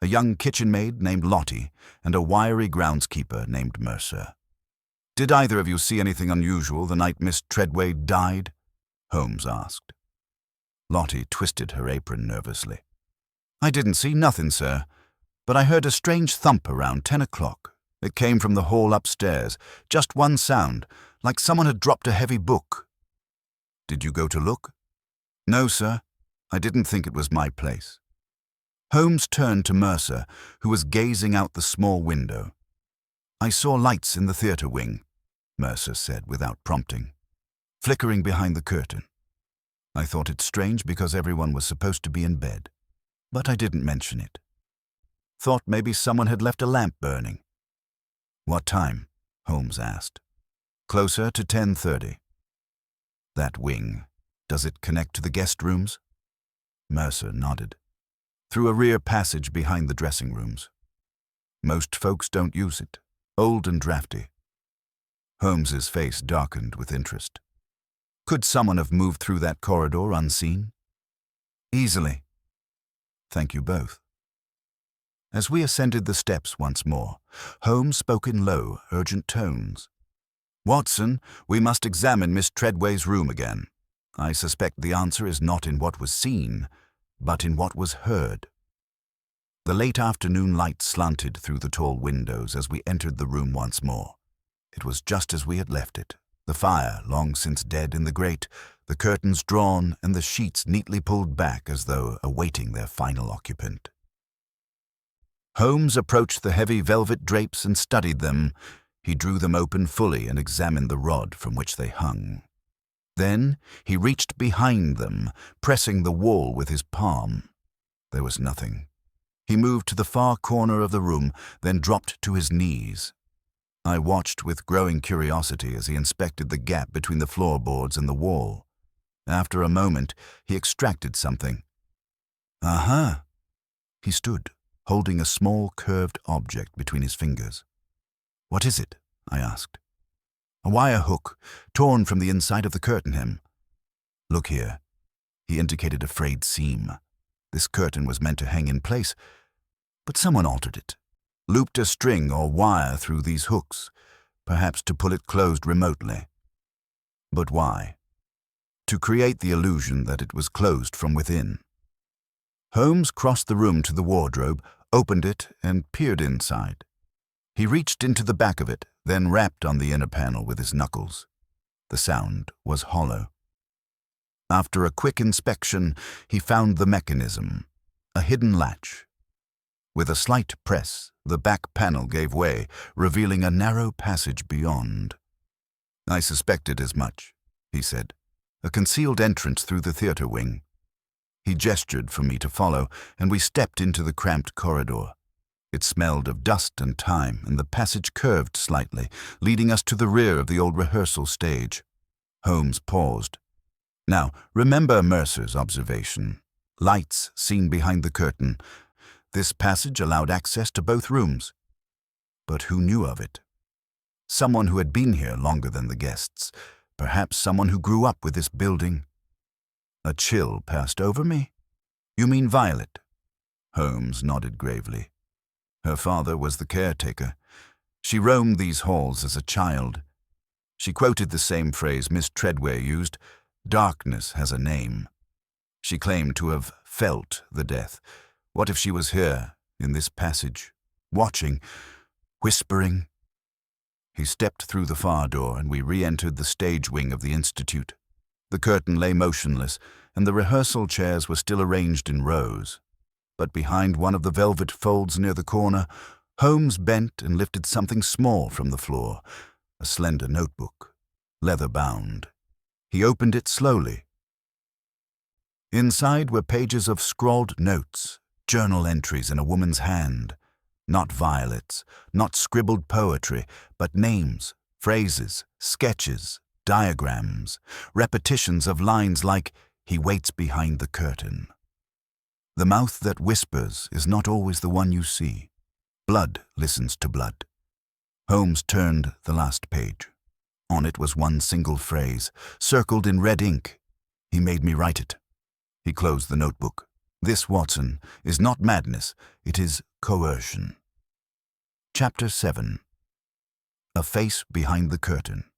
a young kitchen maid named Lottie and a wiry groundskeeper named Mercer. Did either of you see anything unusual the night Miss Treadway died? Holmes asked. Lottie twisted her apron nervously. I didn't see nothing, sir, but I heard a strange thump around 10 o'clock. It came from the hall upstairs, just one sound, like someone had dropped a heavy book. Did you go to look? No, sir. I didn't think it was my place. Holmes turned to Mercer, who was gazing out the small window. I saw lights in the theater wing, Mercer said without prompting, flickering behind the curtain. I thought it strange because everyone was supposed to be in bed, but I didn't mention it. Thought maybe someone had left a lamp burning. What time? Holmes asked. Closer to 10:30. That wing, does it connect to the guest rooms? Mercer nodded. Through a rear passage behind the dressing rooms. Most folks don't use it. Old and drafty. Holmes's face darkened with interest. Could someone have moved through that corridor unseen? Easily. Thank you both. As we ascended the steps once more, Holmes spoke in low, urgent tones. "Watson, we must examine Miss Treadway's room again. I suspect the answer is not in what was seen, but in what was heard." The late afternoon light slanted through the tall windows as we entered the room once more. It was just as we had left it, the fire long since dead in the grate, the curtains drawn and the sheets neatly pulled back as though awaiting their final occupant. Holmes approached the heavy velvet drapes and studied them. He drew them open fully and examined the rod from which they hung. Then he reached behind them, pressing the wall with his palm. There was nothing. He moved to the far corner of the room, then dropped to his knees. I watched with growing curiosity as he inspected the gap between the floorboards and the wall. After a moment, he extracted something. "Aha!" He stood, holding a small curved object between his fingers. "What is it?" I asked. "A wire hook, torn from the inside of the curtain hem." "Look here." He indicated a frayed seam. This curtain was meant to hang in place, but someone altered it, looped a string or wire through these hooks, perhaps to pull it closed remotely. But why? To create the illusion that it was closed from within. Holmes crossed the room to the wardrobe, opened it, and peered inside. He reached into the back of it, then rapped on the inner panel with his knuckles. The sound was hollow. After a quick inspection, he found the mechanism, a hidden latch. With a slight press, the back panel gave way, revealing a narrow passage beyond. "I suspected as much," he said. "A concealed entrance through the theater wing." He gestured for me to follow, and we stepped into the cramped corridor. It smelled of dust and time, and the passage curved slightly, leading us to the rear of the old rehearsal stage. Holmes paused. "Now, remember Mercer's observation. Lights seen behind the curtain. This passage allowed access to both rooms. But who knew of it? Someone who had been here longer than the guests. Perhaps someone who grew up with this building." A chill passed over me. "You mean Violet?" Holmes nodded gravely. "Her father was the caretaker. She roamed these halls as a child. She quoted the same phrase Miss Treadway used, 'Darkness has a name.' She claimed to have felt the death. What if she was here, in this passage, watching, whispering?" He stepped through the far door, and we re-entered the stage wing of the Institute. The curtain lay motionless, and the rehearsal chairs were still arranged in rows. But behind one of the velvet folds near the corner, Holmes bent and lifted something small from the floor, a slender notebook, leather-bound. He opened it slowly. Inside were pages of scrawled notes, journal entries in a woman's hand. Not Violet's, not scribbled poetry, but names, phrases, sketches, diagrams, repetitions of lines like, "He waits behind the curtain." "The mouth that whispers is not always the one you see. Blood listens to blood." Holmes turned the last page. On it was one single phrase, circled in red ink. He made me write it. He closed the notebook. "This, Watson, is not madness, it is coercion." Chapter 7. A Face Behind the Curtain.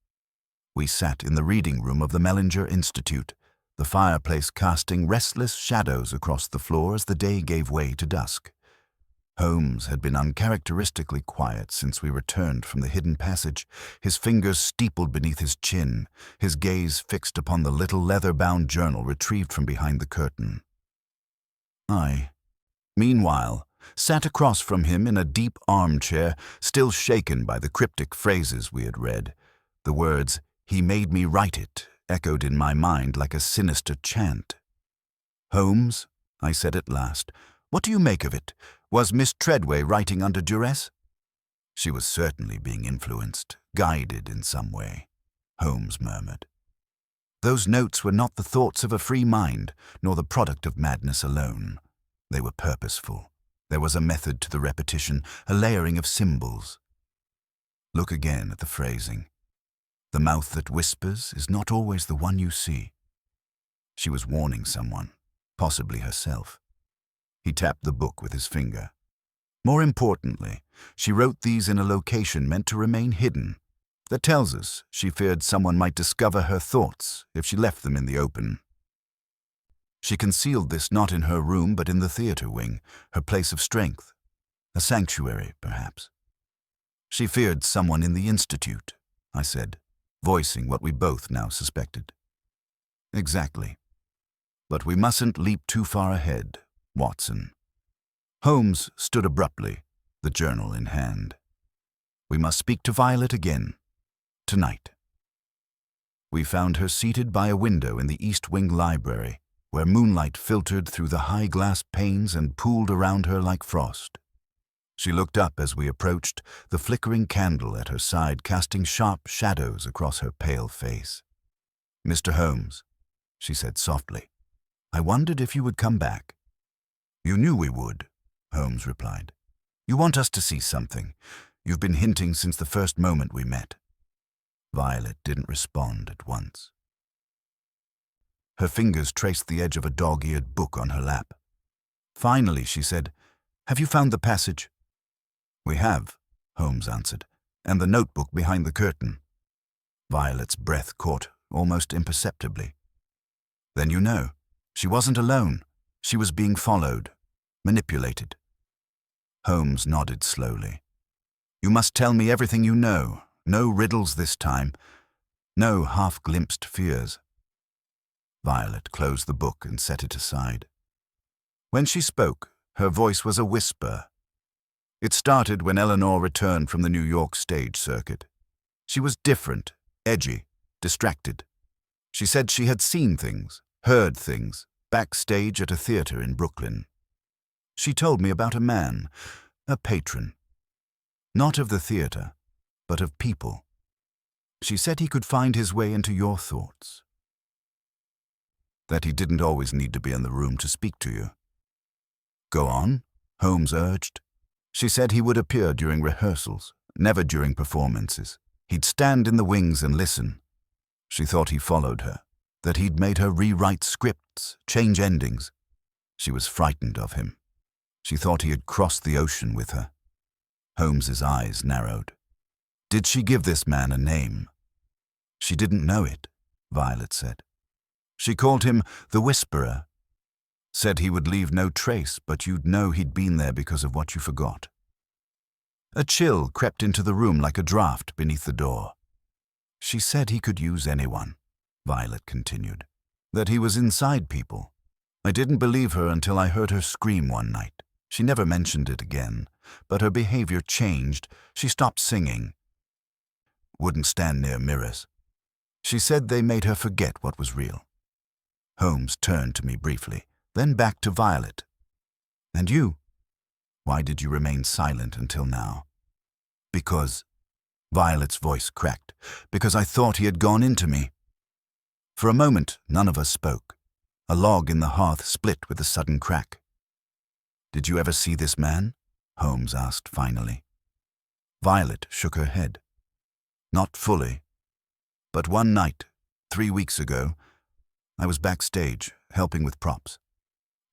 We sat in the reading room of the Mellinger Institute, the fireplace casting restless shadows across the floor as the day gave way to dusk. Holmes had been uncharacteristically quiet since we returned from the hidden passage, his fingers steepled beneath his chin, his gaze fixed upon the little leather-bound journal retrieved from behind the curtain. I, meanwhile, sat across from him in a deep armchair, still shaken by the cryptic phrases we had read. The words, "He made me write it," echoed in my mind like a sinister chant. "Holmes," I said at last, "what do you make of it? Was Miss Treadway writing under duress?" "She was certainly being influenced, guided in some way," Holmes murmured. "Those notes were not the thoughts of a free mind, nor the product of madness alone. They were purposeful. There was a method to the repetition, a layering of symbols. Look again at the phrasing. 'The mouth that whispers is not always the one you see.' She was warning someone, possibly herself." He tapped the book with his finger. More importantly, she wrote these in a location meant to remain hidden. That tells us she feared someone might discover her thoughts if she left them in the open. She concealed this not in her room but in the theater wing, her place of strength, a sanctuary, perhaps. She feared someone in the institute, I said, voicing what we both now suspected. Exactly. But we mustn't leap too far ahead, Watson. Holmes stood abruptly, the journal in hand. We must speak to Violet again, tonight. We found her seated by a window in the East Wing library, where moonlight filtered through the high glass panes and pooled around her like frost. She looked up as we approached, the flickering candle at her side casting sharp shadows across her pale face. "Mr. Holmes," she said softly, "I wondered if you would come back." "You knew we would," Holmes replied. "You want us to see something. You've been hinting since the first moment we met." Violet didn't respond at once. Her fingers traced the edge of a dog-eared book on her lap. Finally, she said, "Have you found the passage?" "We have," Holmes answered, "and the notebook behind the curtain." Violet's breath caught almost imperceptibly. "Then you know. She wasn't alone. She was being followed, manipulated." Holmes nodded slowly. "You must tell me everything you know. No riddles this time. No half-glimpsed fears." Violet closed the book and set it aside. When she spoke, her voice was a whisper. It started when Eleanor returned from the New York stage circuit. She was different, edgy, distracted. She said she had seen things, heard things, backstage at a theater in Brooklyn. She told me about a man, a patron. Not of the theater, but of people. She said he could find his way into your thoughts. That he didn't always need to be in the room to speak to you. "Go on," Holmes urged. "She said he would appear during rehearsals, never during performances. He'd stand in the wings and listen. She thought he followed her, that he'd made her rewrite scripts, change endings. She was frightened of him. She thought he had crossed the ocean with her." Holmes's eyes narrowed. "Did she give this man a name?" "She didn't know it," Violet said. "She called him the Whisperer. Said he would leave no trace, but you'd know he'd been there because of what you forgot." A chill crept into the room like a draft beneath the door. "She said he could use anyone," Violet continued. "That he was inside people. I didn't believe her until I heard her scream one night. She never mentioned it again, but her behavior changed. She stopped singing. Wouldn't stand near mirrors. She said they made her forget what was real." Holmes turned to me briefly, then back to Violet. "And you? Why did you remain silent until now?" "Because," Violet's voice cracked, "because I thought he had gone into me." For a moment, none of us spoke. A log in the hearth split with a sudden crack. "Did you ever see this man?" Holmes asked finally. Violet shook her head. "Not fully. But one night, 3 weeks ago, I was backstage, helping with props.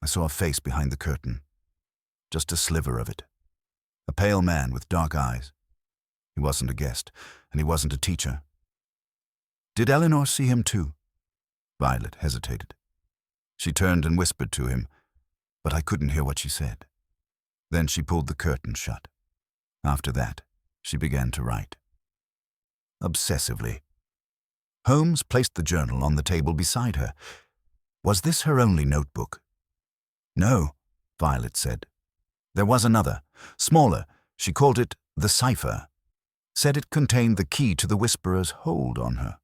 I saw a face behind the curtain. Just a sliver of it. A pale man with dark eyes. He wasn't a guest, and he wasn't a teacher." "Did Eleanor see him too?" Violet hesitated. She turned and whispered to him, but I couldn't hear what she said. Then she pulled the curtain shut. After that, she began to write. Obsessively. Holmes placed the journal on the table beside her. Was this her only notebook? "No," Violet said. "There was another, smaller. She called it the cipher. Said it contained the key to the Whisperer's hold on her."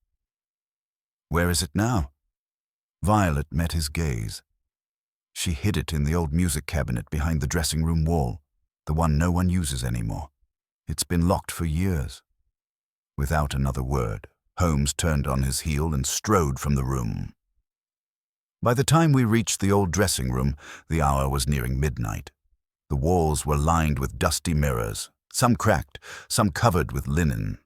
"Where is it now?" Violet met his gaze. "She hid it in the old music cabinet behind the dressing room wall, the one no one uses anymore. It's been locked for years." Without another word, Holmes turned on his heel and strode from the room. By the time we reached the old dressing room, the hour was nearing midnight. The walls were lined with dusty mirrors, some cracked, some covered with linen.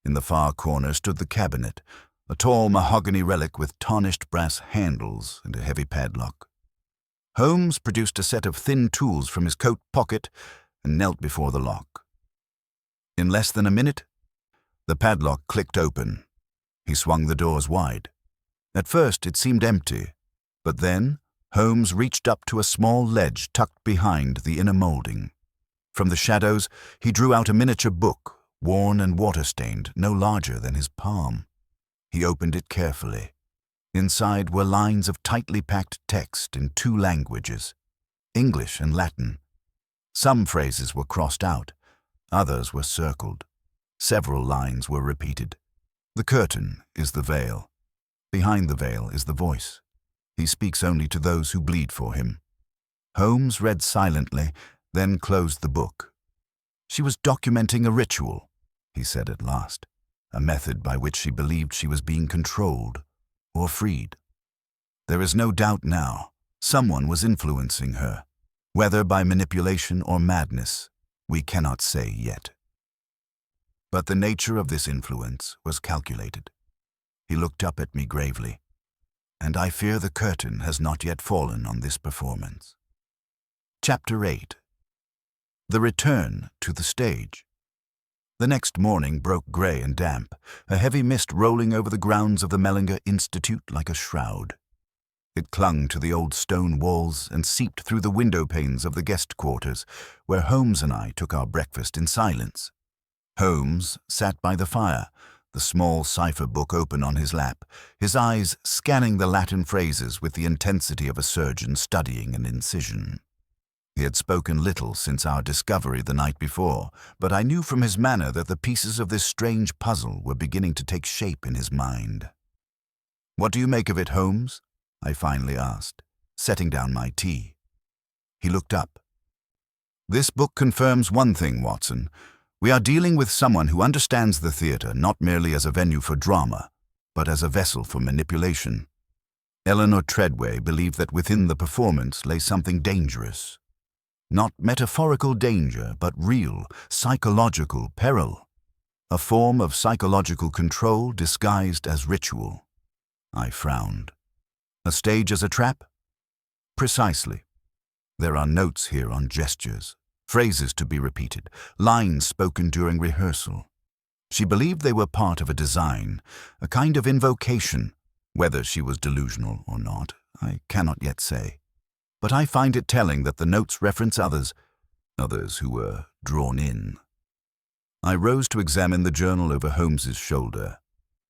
In the far corner stood the cabinet, a tall mahogany relic with tarnished brass handles and a heavy padlock. Holmes produced a set of thin tools from his coat pocket and knelt before the lock. In less than a minute, the padlock clicked open. He swung the doors wide. At first it seemed empty, but then Holmes reached up to a small ledge tucked behind the inner molding. From the shadows, he drew out a miniature book, worn and water-stained, no larger than his palm. He opened it carefully. Inside were lines of tightly packed text in 2 languages, English and Latin. Some phrases were crossed out, others were circled. Several lines were repeated. The curtain is the veil. Behind the veil is the voice. He speaks only to those who bleed for him. Holmes read silently, then closed the book. She was documenting a ritual, he said at last, a method by which she believed she was being controlled or freed. There is no doubt now, someone was influencing her. Whether by manipulation or madness, we cannot say yet. But the nature of this influence was calculated. He looked up at me gravely, and I fear the curtain has not yet fallen on this performance. Chapter 8. The return to the stage. The next morning broke grey and damp, a heavy mist rolling over the grounds of the Mellinger Institute like a shroud. It clung to the old stone walls and seeped through the window panes of the guest quarters, where Holmes and I took our breakfast in silence. Holmes sat by the fire, the small cipher book open on his lap, his eyes scanning the Latin phrases with the intensity of a surgeon studying an incision. He had spoken little since our discovery the night before, but I knew from his manner that the pieces of this strange puzzle were beginning to take shape in his mind. "What do you make of it, Holmes?" I finally asked, setting down my tea. He looked up. "This book confirms one thing, Watson. We are dealing with someone who understands the theatre not merely as a venue for drama, but as a vessel for manipulation. Eleanor Treadway believed that within the performance lay something dangerous. Not metaphorical danger, but real, psychological peril. A form of psychological control disguised as ritual." I frowned. "A stage as a trap?" "Precisely. There are notes here on gestures, phrases to be repeated, lines spoken during rehearsal. She believed they were part of a design, a kind of invocation. Whether she was delusional or not, I cannot yet say. But I find it telling that the notes reference others who were drawn in." I rose to examine the journal over Holmes's shoulder.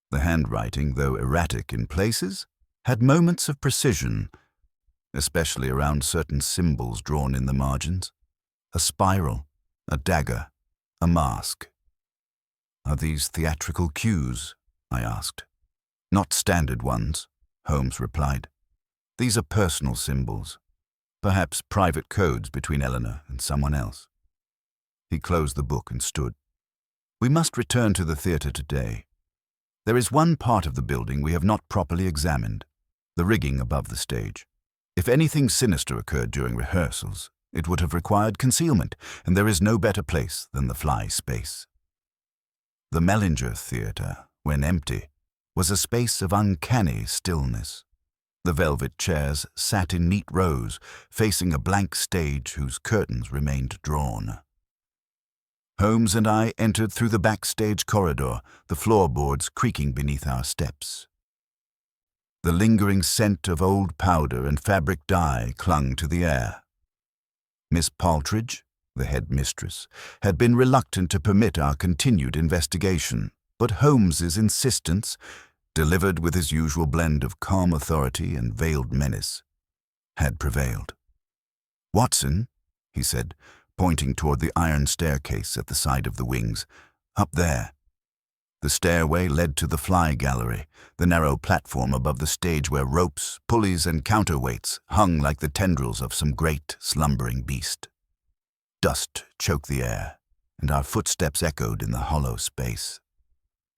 The handwriting, though erratic in places, had moments of precision, especially around certain symbols drawn in the margins. A spiral, a dagger, a mask. "Are these theatrical cues?" I asked. "Not standard ones," Holmes replied. "These are personal symbols, perhaps private codes between Eleanor and someone else." He closed the book and stood. "We must return to the theatre today. There is one part of the building we have not properly examined, the rigging above the stage. If anything sinister occurred during rehearsals, it would have required concealment, and there is no better place than the fly space." The Mellinger Theatre, when empty, was a space of uncanny stillness. The velvet chairs sat in neat rows, facing a blank stage whose curtains remained drawn. Holmes and I entered through the backstage corridor, the floorboards creaking beneath our steps. The lingering scent of old powder and fabric dye clung to the air. Miss Paltridge, the head mistress, had been reluctant to permit our continued investigation, but Holmes's insistence, delivered with his usual blend of calm authority and veiled menace, had prevailed. "Watson," he said, pointing toward the iron staircase at the side of the wings, "up there." The stairway led to the fly gallery, the narrow platform above the stage where ropes, pulleys, and counterweights hung like the tendrils of some great, slumbering beast. Dust choked the air, and our footsteps echoed in the hollow space.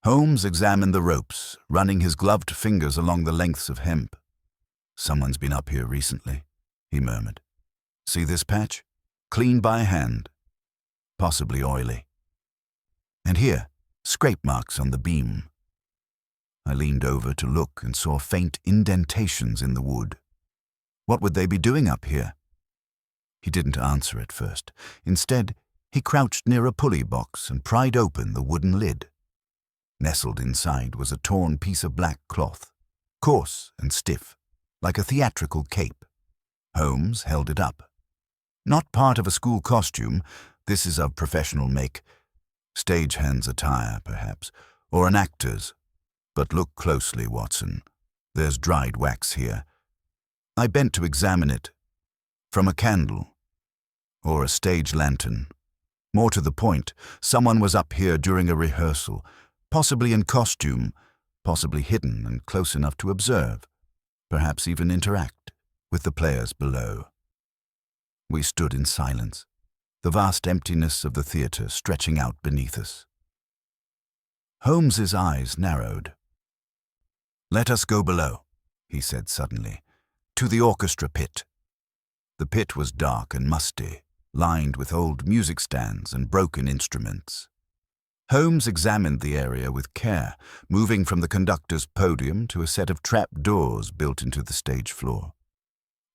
Holmes examined the ropes, running his gloved fingers along the lengths of hemp. "Someone's been up here recently," he murmured. "See this patch? Clean by hand. Possibly oily. And here, scrape marks on the beam." I leaned over to look and saw faint indentations in the wood. What would they be doing up here? He didn't answer at first. Instead, He crouched near a pulley box and pried open the wooden lid. Nestled inside was a torn piece of black cloth, coarse and stiff, like a theatrical cape. Holmes held it up. Not part of a school costume, this is of professional make. Stagehand's attire, perhaps, or an actor's. But look closely, Watson. There's dried wax here. I bent to examine it. From a candle. Or a stage lantern. More to the point, someone was up here during a rehearsal, possibly in costume, possibly hidden and close enough to observe, perhaps even interact with the players below. We stood in silence, the vast emptiness of the theatre stretching out beneath us. Holmes's eyes narrowed. "Let us go below," he said suddenly, "to the orchestra pit." The pit was dark and musty, lined with old music stands and broken instruments. Holmes examined the area with care, moving from the conductor's podium to a set of trap doors built into the stage floor.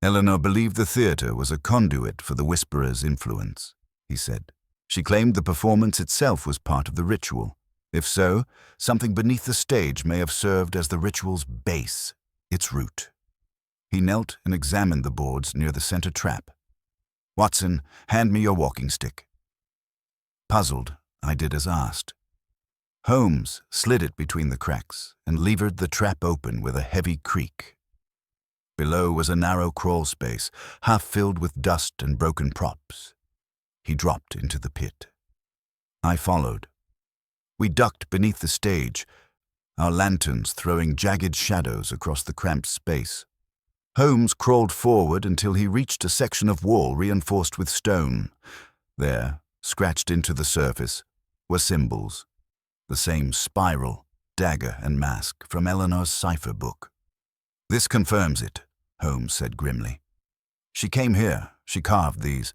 Eleanor believed the theatre was a conduit for the Whisperer's influence, he said. She claimed the performance itself was part of the ritual. If so, something beneath the stage may have served as the ritual's base, its root. He knelt and examined the boards near the center trap. "Watson, hand me your walking stick." Puzzled, I did as asked. Holmes slid it between the cracks and levered the trap open with a heavy creak. Below was a narrow crawl space, half filled with dust and broken props. He dropped into the pit. I followed. We ducked beneath the stage, our lanterns throwing jagged shadows across the cramped space. Holmes crawled forward until he reached a section of wall reinforced with stone. There, scratched into the surface, were symbols. The same spiral, dagger, and mask from Eleanor's cipher book. "This confirms it," Holmes said grimly. "She came here, she carved these,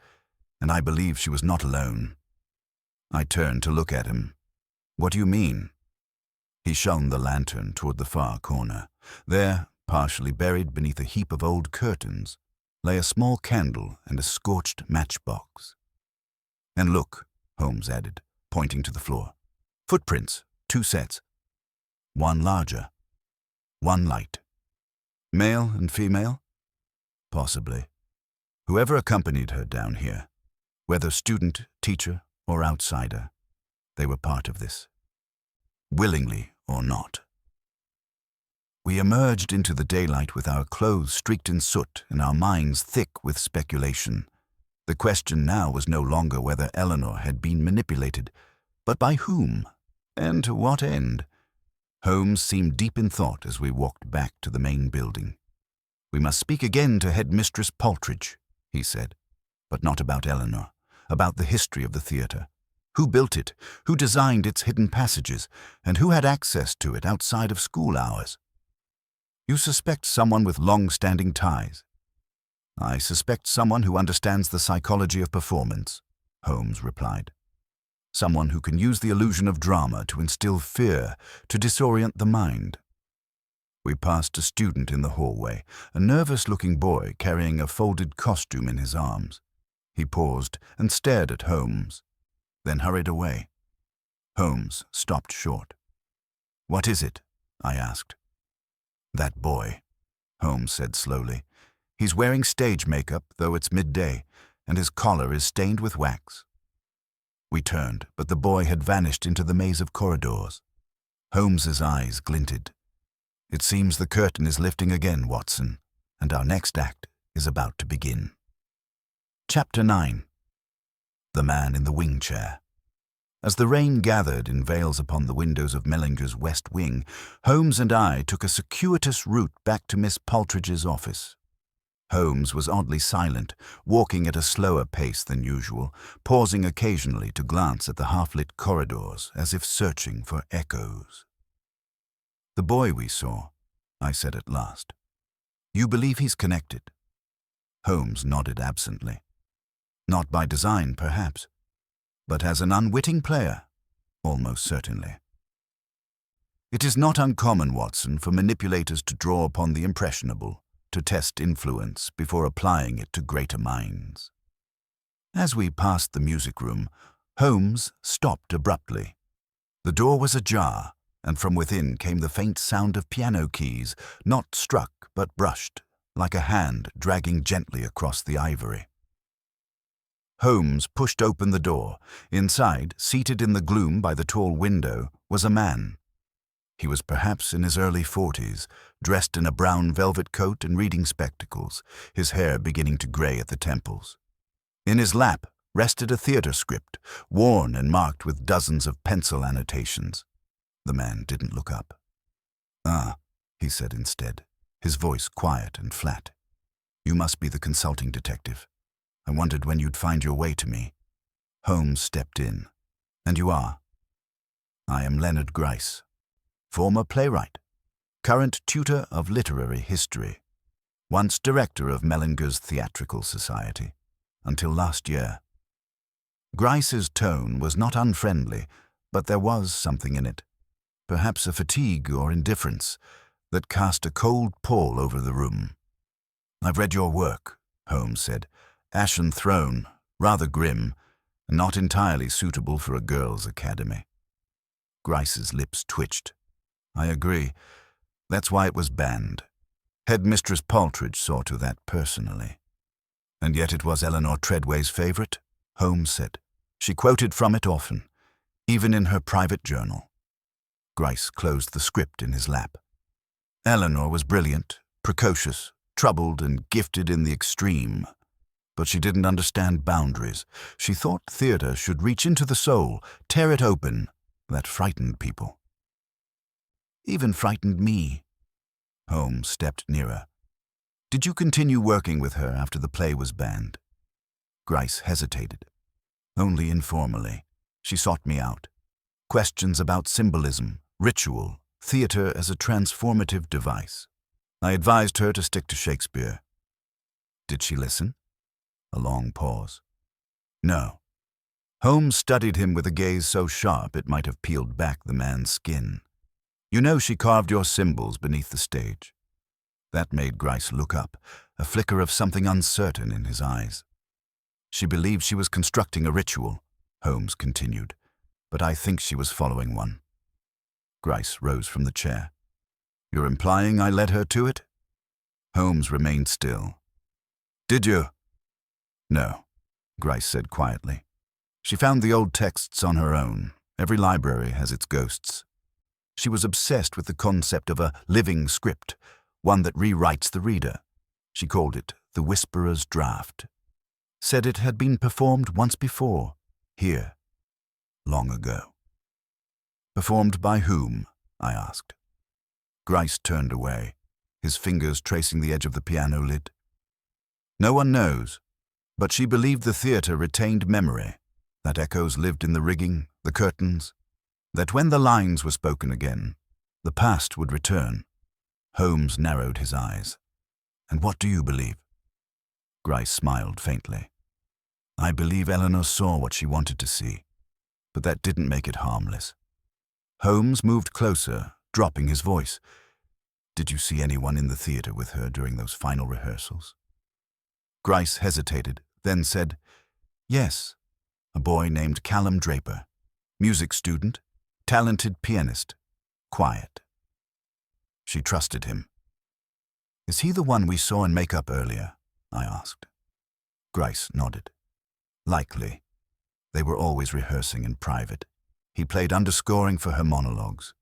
and I believe she was not alone." I turned to look at him. "What do you mean?" He shone the lantern toward the far corner. There, partially buried beneath a heap of old curtains, lay a small candle and a scorched matchbox. "And look," Holmes added, pointing to the floor. "Footprints, 2 sets. One larger, one light. Male and female? Possibly. Whoever accompanied her down here, whether student, teacher, or outsider, they were part of this. Willingly or not." We emerged into the daylight with our clothes streaked in soot and our minds thick with speculation. The question now was no longer whether Eleanor had been manipulated, but by whom, and to what end. Holmes seemed deep in thought as we walked back to the main building. "We must speak again to Headmistress Paltridge," he said, "but not about Eleanor, about the history of the theatre. Who built it, who designed its hidden passages, and who had access to it outside of school hours?" "You suspect someone with long-standing ties." "I suspect someone who understands the psychology of performance," Holmes replied. "Someone who can use the illusion of drama to instill fear, to disorient the mind." We passed a student in the hallway, a nervous-looking boy carrying a folded costume in his arms. He paused and stared at Holmes, then hurried away. Holmes stopped short. "What is it?" I asked. "That boy," Holmes said slowly. "He's wearing stage makeup, though it's midday, and his collar is stained with wax." We turned, but the boy had vanished into the maze of corridors. Holmes's eyes glinted. "It seems the curtain is lifting again, Watson, and our next act is about to begin." Chapter 9. The Man in the Wing Chair. As the rain gathered in veils upon the windows of Mellinger's west wing, Holmes and I took a circuitous route back to Miss Paltridge's office. Holmes was oddly silent, walking at a slower pace than usual, pausing occasionally to glance at the half-lit corridors as if searching for echoes. "The boy we saw," I said at last. "You believe he's connected?" Holmes nodded absently. "Not by design, perhaps, but as an unwitting player, almost certainly." It is not uncommon, Watson, for manipulators to draw upon the impressionable, to test influence before applying it to greater minds. As we passed the music room, Holmes stopped abruptly. The door was ajar, and from within came the faint sound of piano keys, not struck but brushed, like a hand dragging gently across the ivory. Holmes pushed open the door. Inside, seated in the gloom by the tall window, was a man. He was perhaps in his early 40s, dressed in a brown velvet coat and reading spectacles, his hair beginning to gray at the temples. In his lap rested a theater script, worn and marked with dozens of pencil annotations. The man didn't look up. "Ah," he said instead, his voice quiet and flat. "You must be the consulting detective. I wondered when you'd find your way to me." Holmes stepped in. "And you are?" "I am Leonard Gryce, former playwright, current tutor of literary history, once director of Mellinger's Theatrical Society, until last year." Gryce's tone was not unfriendly, but there was something in it, perhaps a fatigue or indifference, that cast a cold pall over the room. "I've read your work," Holmes said. "Ashen Throne, rather grim, and not entirely suitable for a girls' academy." Gryce's lips twitched. "I agree. That's why it was banned. Headmistress Paltridge saw to that personally." "And yet it was Eleanor Treadway's favorite," Holmes said. "She quoted from it often, even in her private journal." Gryce closed the script in his lap. "Eleanor was brilliant, precocious, troubled, and gifted in the extreme. But she didn't understand boundaries. She thought theater should reach into the soul, tear it open. That frightened people. Even frightened me." Holmes stepped nearer. "Did you continue working with her after the play was banned?" Gryce hesitated. "Only informally. She sought me out. Questions about symbolism, ritual, theater as a transformative device. I advised her to stick to Shakespeare." "Did she listen?" A long pause. "No." Holmes studied him with a gaze so sharp it might have peeled back the man's skin. "You know she carved your symbols beneath the stage." That made Gryce look up, a flicker of something uncertain in his eyes. "She believed she was constructing a ritual," Holmes continued, "but I think she was following one." Gryce rose from the chair. "You're implying I led her to it?" Holmes remained still. "Did you?" "No," Gryce said quietly. "She found the old texts on her own. Every library has its ghosts. She was obsessed with the concept of a living script, one that rewrites the reader. She called it the Whisperer's Draft. Said it had been performed once before, here, long ago." "Performed by whom?" I asked. Gryce turned away, his fingers tracing the edge of the piano lid. "No one knows, but she believed the theater retained memory, that echoes lived in the rigging, the curtains, that when the lines were spoken again, the past would return." Holmes narrowed his eyes. "And what do you believe?" Gryce smiled faintly. "I believe Eleanor saw what she wanted to see, but that didn't make it harmless." Holmes moved closer, dropping his voice. "Did you see anyone in the theater with her during those final rehearsals?" Gryce hesitated, then said, "Yes, a boy named Callum Draper, music student, talented pianist, quiet." She trusted him. "Is he the one we saw in makeup earlier?" I asked. Gryce nodded. "Likely. They were always rehearsing in private. He played underscoring for her monologues.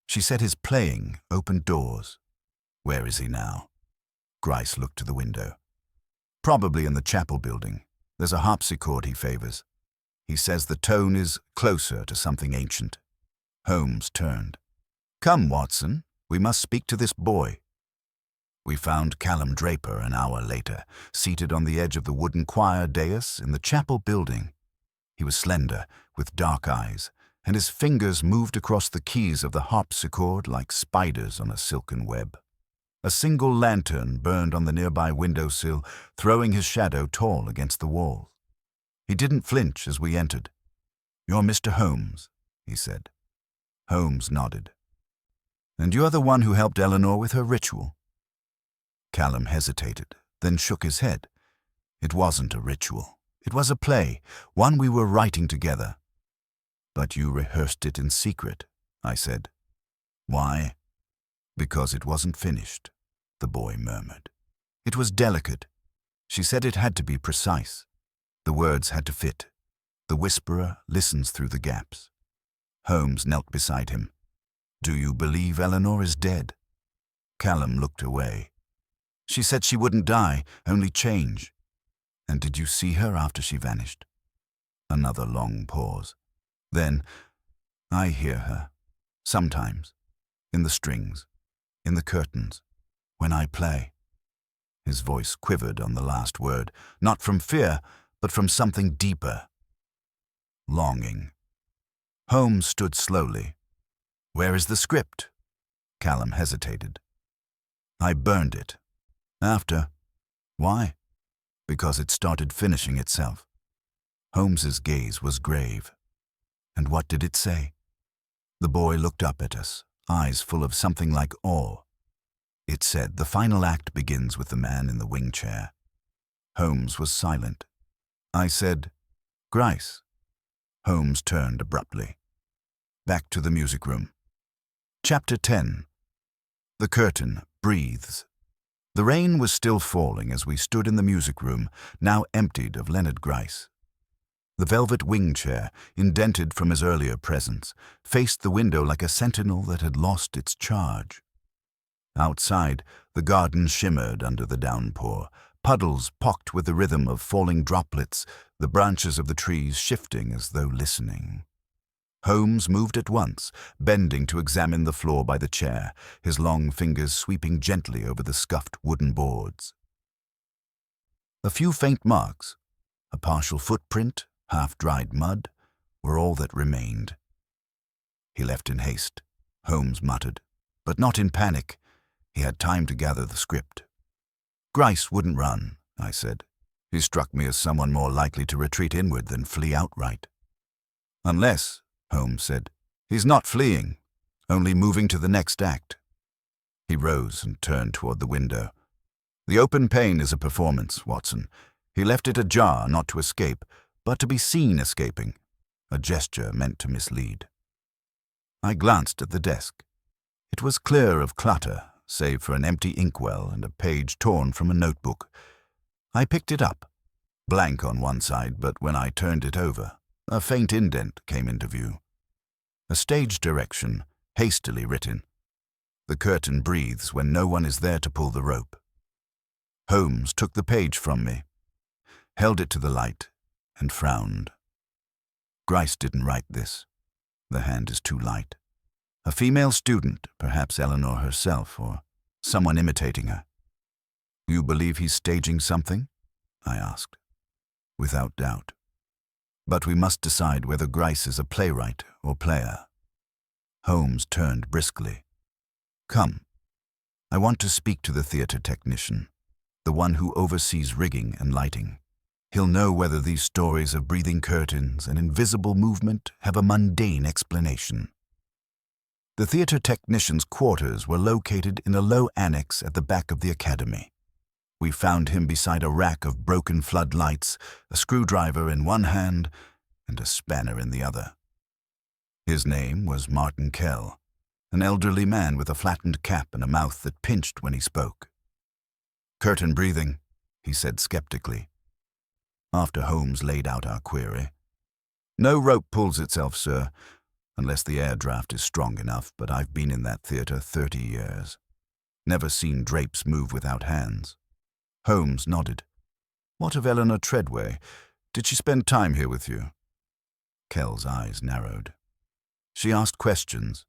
She said his playing opened doors." "Where is he now?" Gryce looked to the window. "Probably in the chapel building. There's a harpsichord he favors. He says the tone is closer to something ancient." Holmes turned. "Come, Watson, we must speak to this boy." We found Callum Draper an hour later, seated on the edge of the wooden choir dais in the chapel building. He was slender, with dark eyes, and his fingers moved across the keys of the harpsichord like spiders on a silken web. A single lantern burned on the nearby windowsill, throwing his shadow tall against the wall. He didn't flinch as we entered. "You're Mr. Holmes," he said. Holmes nodded. "And you're the one who helped Eleanor with her ritual?" Callum hesitated, then shook his head. "It wasn't a ritual. It was a play, one we were writing together. But you rehearsed it in secret, I said. Why? Because it wasn't finished, the boy murmured. It was delicate. She said it had to be precise. The words had to fit. The whisperer listens through the gaps. Holmes knelt beside him. Do you believe Eleanor is dead? Callum looked away. She said she wouldn't die, only change. And did you see her after she vanished? Another long pause. Then, I hear her. Sometimes. In the strings. In the curtains. When I play. His voice quivered on the last word, not from fear, but from something deeper. Longing. Holmes stood slowly. Where is the script? Callum hesitated. I burned it. After. Why? Because it started finishing itself. Holmes's gaze was grave. And what did it say? The boy looked up at us, eyes full of something like awe. It said the final act begins with the man in the wing chair. Holmes was silent. I said, Grice. Holmes turned abruptly. Back to the music room. Chapter 10. The curtain breathes. The rain was still falling as we stood in the music room, now emptied of Leonard Grice. The velvet wing chair, indented from his earlier presence, faced the window like a sentinel that had lost its charge. Outside, the garden shimmered under the downpour, puddles pocked with the rhythm of falling droplets, the branches of the trees shifting as though listening. Holmes moved at once, bending to examine the floor by the chair, his long fingers sweeping gently over the scuffed wooden boards. A few faint marks, a partial footprint, half-dried mud, were all that remained. He left in haste, Holmes muttered, but not in panic. He had time to gather the script. Grice wouldn't run, I said. He struck me as someone more likely to retreat inward than flee outright. Unless, Holmes said, he's not fleeing, only moving to the next act. He rose and turned toward the window. The open pane is a performance, Watson. He left it ajar, not to escape, but to be seen escaping, a gesture meant to mislead. I glanced at the desk. It was clear of clutter, save for an empty inkwell and a page torn from a notebook. I picked it up, blank on one side, but when I turned it over, a faint indent came into view. A stage direction, hastily written. The curtain breathes when no one is there to pull the rope. Holmes took the page from me, held it to the light, and frowned. Grice didn't write this. The hand is too light. A female student, perhaps Eleanor herself, or someone imitating her. You believe he's staging something? I asked. Without doubt. But we must decide whether Grice is a playwright or player. Holmes turned briskly. Come. I want to speak to the theater technician, the one who oversees rigging and lighting. He'll know whether these stories of breathing curtains and invisible movement have a mundane explanation. The theater technician's quarters were located in a low annex at the back of the academy. We found him beside a rack of broken floodlights, a screwdriver in one hand and a spanner in the other. His name was Martin Kell, an elderly man with a flattened cap and a mouth that pinched when he spoke. Curtain breathing, he said skeptically, after Holmes laid out our query. No rope pulls itself, sir, unless the air draft is strong enough, but I've been in that theater 30 years. Never seen drapes move without hands. Holmes nodded. What of Eleanor Treadway? Did she spend time here with you? Kell's eyes narrowed. She asked questions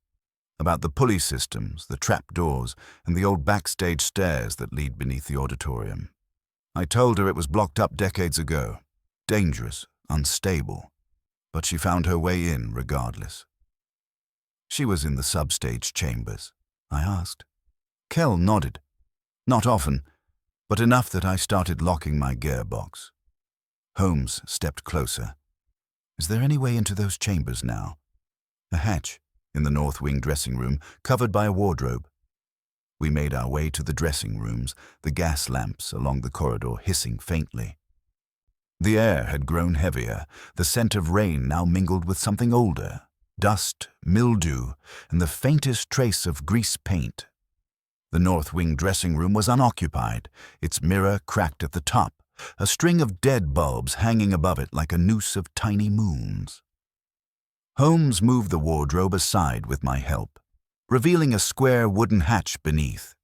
about the pulley systems, the trap doors, and the old backstage stairs that lead beneath the auditorium. I told her it was blocked up decades ago. Dangerous, unstable. But she found her way in regardless. She was in the substage chambers, I asked. Kell nodded. Not often, but enough that I started locking my gearbox. Holmes stepped closer. Is there any way into those chambers now? A hatch in the north wing dressing room, covered by a wardrobe. We made our way to the dressing rooms, the gas lamps along the corridor hissing faintly. The air had grown heavier, the scent of rain now mingled with something older, dust, mildew, and the faintest trace of grease paint. The north wing dressing room was unoccupied, its mirror cracked at the top, a string of dead bulbs hanging above it like a noose of tiny moons. Holmes moved the wardrobe aside with my help, revealing a square wooden hatch beneath.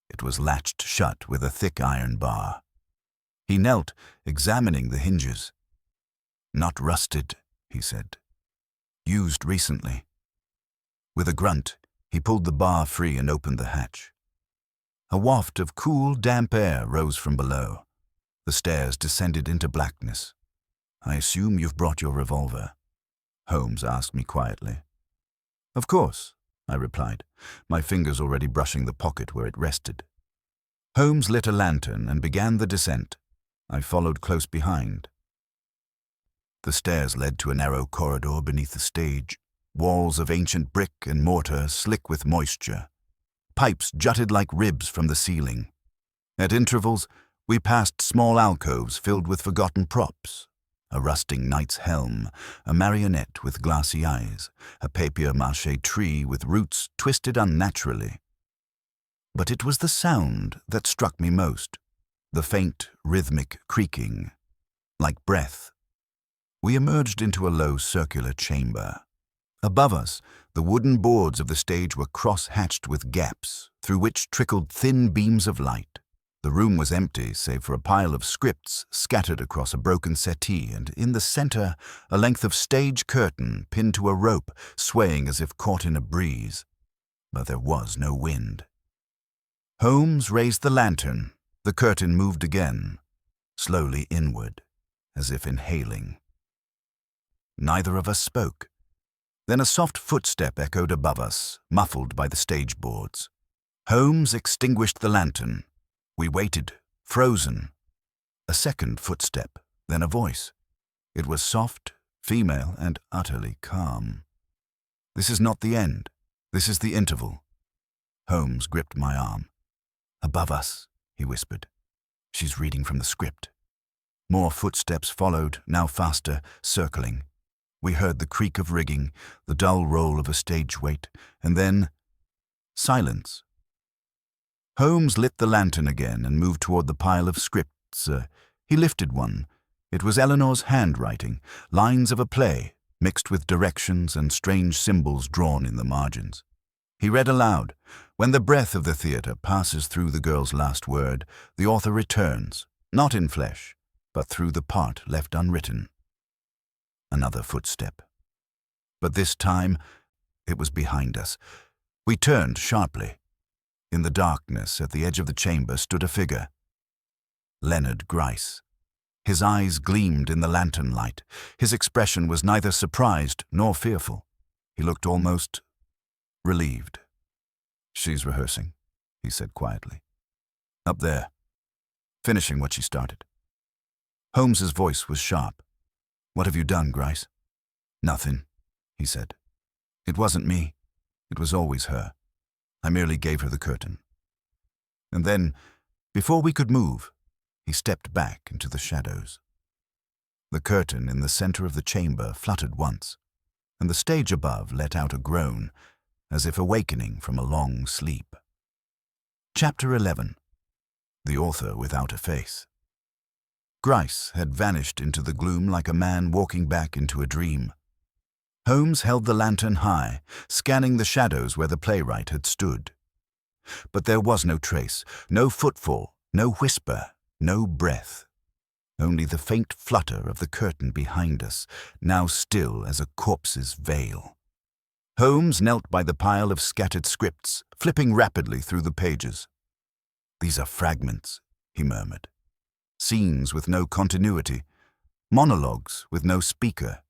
It was latched shut with a thick iron bar. He knelt, examining the hinges. "Not rusted," he said. "Used recently." With a grunt, he pulled the bar free and opened the hatch. A waft of cool, damp air rose from below. The stairs descended into blackness. "I assume you've brought your revolver?" Holmes asked me quietly. "Of course," I replied, my fingers already brushing the pocket where it rested. Holmes lit a lantern and began the descent. I followed close behind. The stairs led to a narrow corridor beneath the stage, walls of ancient brick and mortar slick with moisture. Pipes jutted like ribs from the ceiling. At intervals, we passed small alcoves filled with forgotten props. A rusting knight's helm, a marionette with glassy eyes, a papier-mâché tree with roots twisted unnaturally. But it was the sound that struck me most, the faint, rhythmic creaking, like breath. We emerged into a low circular chamber. Above us, the wooden boards of the stage were cross-hatched with gaps, through which trickled thin beams of light. The room was empty, save for a pile of scripts scattered across a broken settee, and in the center, a length of stage curtain pinned to a rope, swaying as if caught in a breeze. But there was no wind. Holmes raised the lantern. The curtain moved again, slowly inward, as if inhaling. Neither of us spoke. Then a soft footstep echoed above us, muffled by the stage boards. Holmes extinguished the lantern. We waited, frozen. A second footstep, then a voice. It was soft, female, and utterly calm. "This is not the end. This is the interval." Holmes gripped my arm. "Above us," he whispered. "She's reading from the script." More footsteps followed, now faster, circling. We heard the creak of rigging, the dull roll of a stage weight, and then silence. Holmes lit the lantern again and moved toward the pile of scripts. He lifted one. It was Eleanor's handwriting, lines of a play, mixed with directions and strange symbols drawn in the margins. He read aloud. "When the breath of the theater passes through the girl's last word, the author returns, not in flesh, but through the part left unwritten." Another footstep. But this time, it was behind us. We turned sharply. In the darkness at the edge of the chamber stood a figure. Leonard Gryce. His eyes gleamed in the lantern light. His expression was neither surprised nor fearful. He looked almost relieved. "She's rehearsing," he said quietly. "Up there, finishing what she started." Holmes's voice was sharp. "What have you done, Gryce?" "Nothing," he said. "It wasn't me. It was always her. I merely gave her the curtain." And then, before we could move, he stepped back into the shadows. The curtain in the center of the chamber fluttered once, and the stage above let out a groan, as if awakening from a long sleep. Chapter 11. The Author Without a Face. Gryce had vanished into the gloom like a man walking back into a dream. Holmes held the lantern high, scanning the shadows where the playwright had stood. But there was no trace, no footfall, no whisper, no breath. Only the faint flutter of the curtain behind us, now still as a corpse's veil. Holmes knelt by the pile of scattered scripts, flipping rapidly through the pages. "These are fragments," he murmured. "Scenes with no continuity, monologues with no speaker."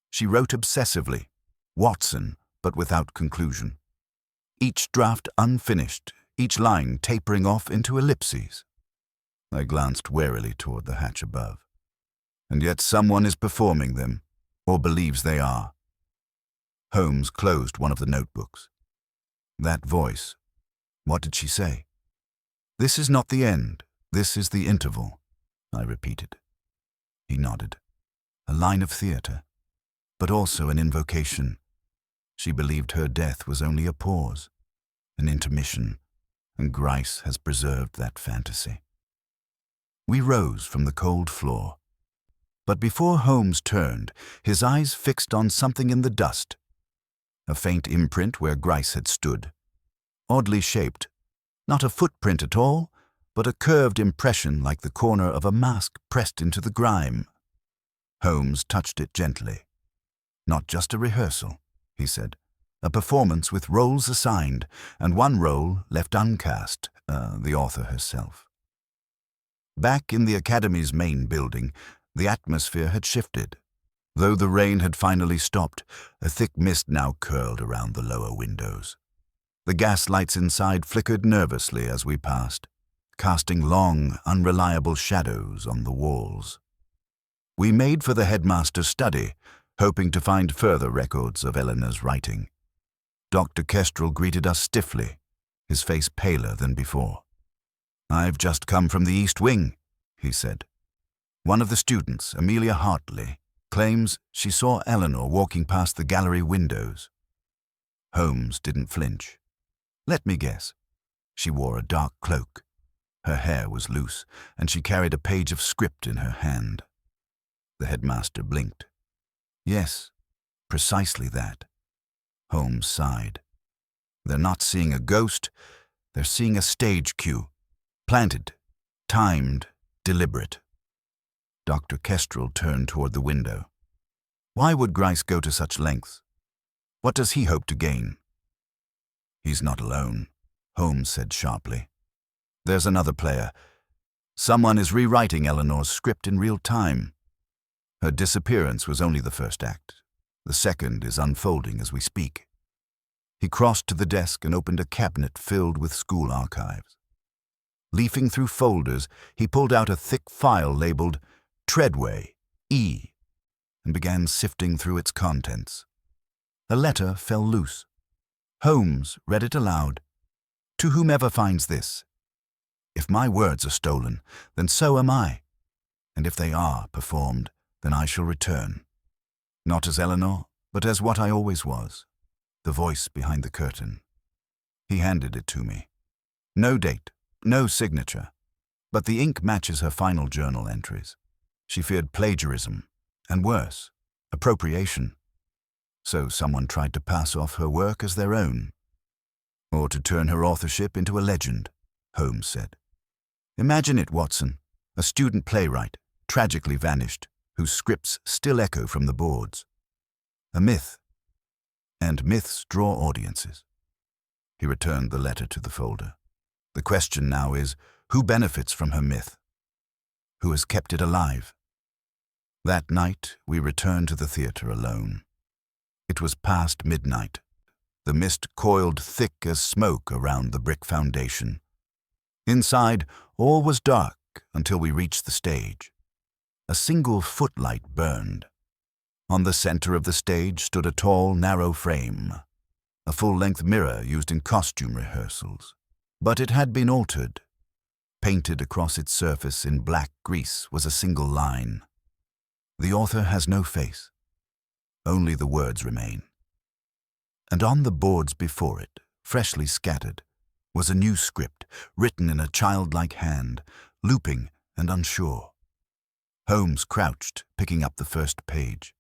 She wrote obsessively, Watson, but without conclusion. Each draft unfinished, each line tapering off into ellipses. I glanced warily toward the hatch above. And yet someone is performing them, or believes they are. Holmes closed one of the notebooks. That voice, what did she say? "This is not the end, this is the interval," I repeated. He nodded. A line of theatre, but also an invocation. She believed her death was only a pause, an intermission, and Grice has preserved that fantasy. We rose from the cold floor. But before Holmes turned, his eyes fixed on something in the dust. A faint imprint where Grice had stood. Oddly shaped. Not a footprint at all, but a curved impression like the corner of a mask pressed into the grime. Holmes touched it gently. Not just a rehearsal, he said. A performance with roles assigned, and one role left uncast, the author herself. Back in the Academy's main building, the atmosphere had shifted. Though the rain had finally stopped, a thick mist now curled around the lower windows. The gas lights inside flickered nervously as we passed, casting long, unreliable shadows on the walls. We made for the headmaster's study, hoping to find further records of Eleanor's writing. Dr. Kestrel greeted us stiffly, his face paler than before. "I've just come from the East Wing," he said. "One of the students, Amelia Hartley, claims she saw Eleanor walking past the gallery windows." Holmes didn't flinch. "Let me guess. She wore a dark cloak. Her hair was loose, and she carried a page of script in her hand." The headmaster blinked. "Yes, precisely that." Holmes sighed. "They're not seeing a ghost, they're seeing a stage cue. Planted, timed, deliberate." Dr. Kestrel turned toward the window. "Why would Grice go to such lengths? What does he hope to gain?" "He's not alone," Holmes said sharply. "There's another player. Someone is rewriting Eleanor's script in real time. Her disappearance was only the first act. The second is unfolding as we speak." He crossed to the desk and opened a cabinet filled with school archives. Leafing through folders, he pulled out a thick file labeled Treadway, E, and began sifting through its contents. A letter fell loose. Holmes read it aloud. "To whomever finds this. If my words are stolen, then so am I. And if they are performed, then I shall return. Not as Eleanor, but as what I always was, the voice behind the curtain." He handed it to me. No date, no signature, but the ink matches her final journal entries. She feared plagiarism, and worse, appropriation. So someone tried to pass off her work as their own, or to turn her authorship into a legend, Holmes said. "Imagine it, Watson, a student playwright, tragically vanished, whose scripts still echo from the boards. A myth. And myths draw audiences." He returned the letter to the folder. "The question now is, who benefits from her myth? Who has kept it alive?" That night, we returned to the theatre alone. It was past midnight. The mist coiled thick as smoke around the brick foundation. Inside, all was dark until we reached the stage. A single footlight burned. On the center of the stage stood a tall, narrow frame, a full-length mirror used in costume rehearsals. But it had been altered. Painted across its surface in black grease was a single line. "The author has no face. Only the words remain." And on the boards before it, freshly scattered, was a new script, written in a childlike hand, looping and unsure. Holmes crouched, picking up the first page.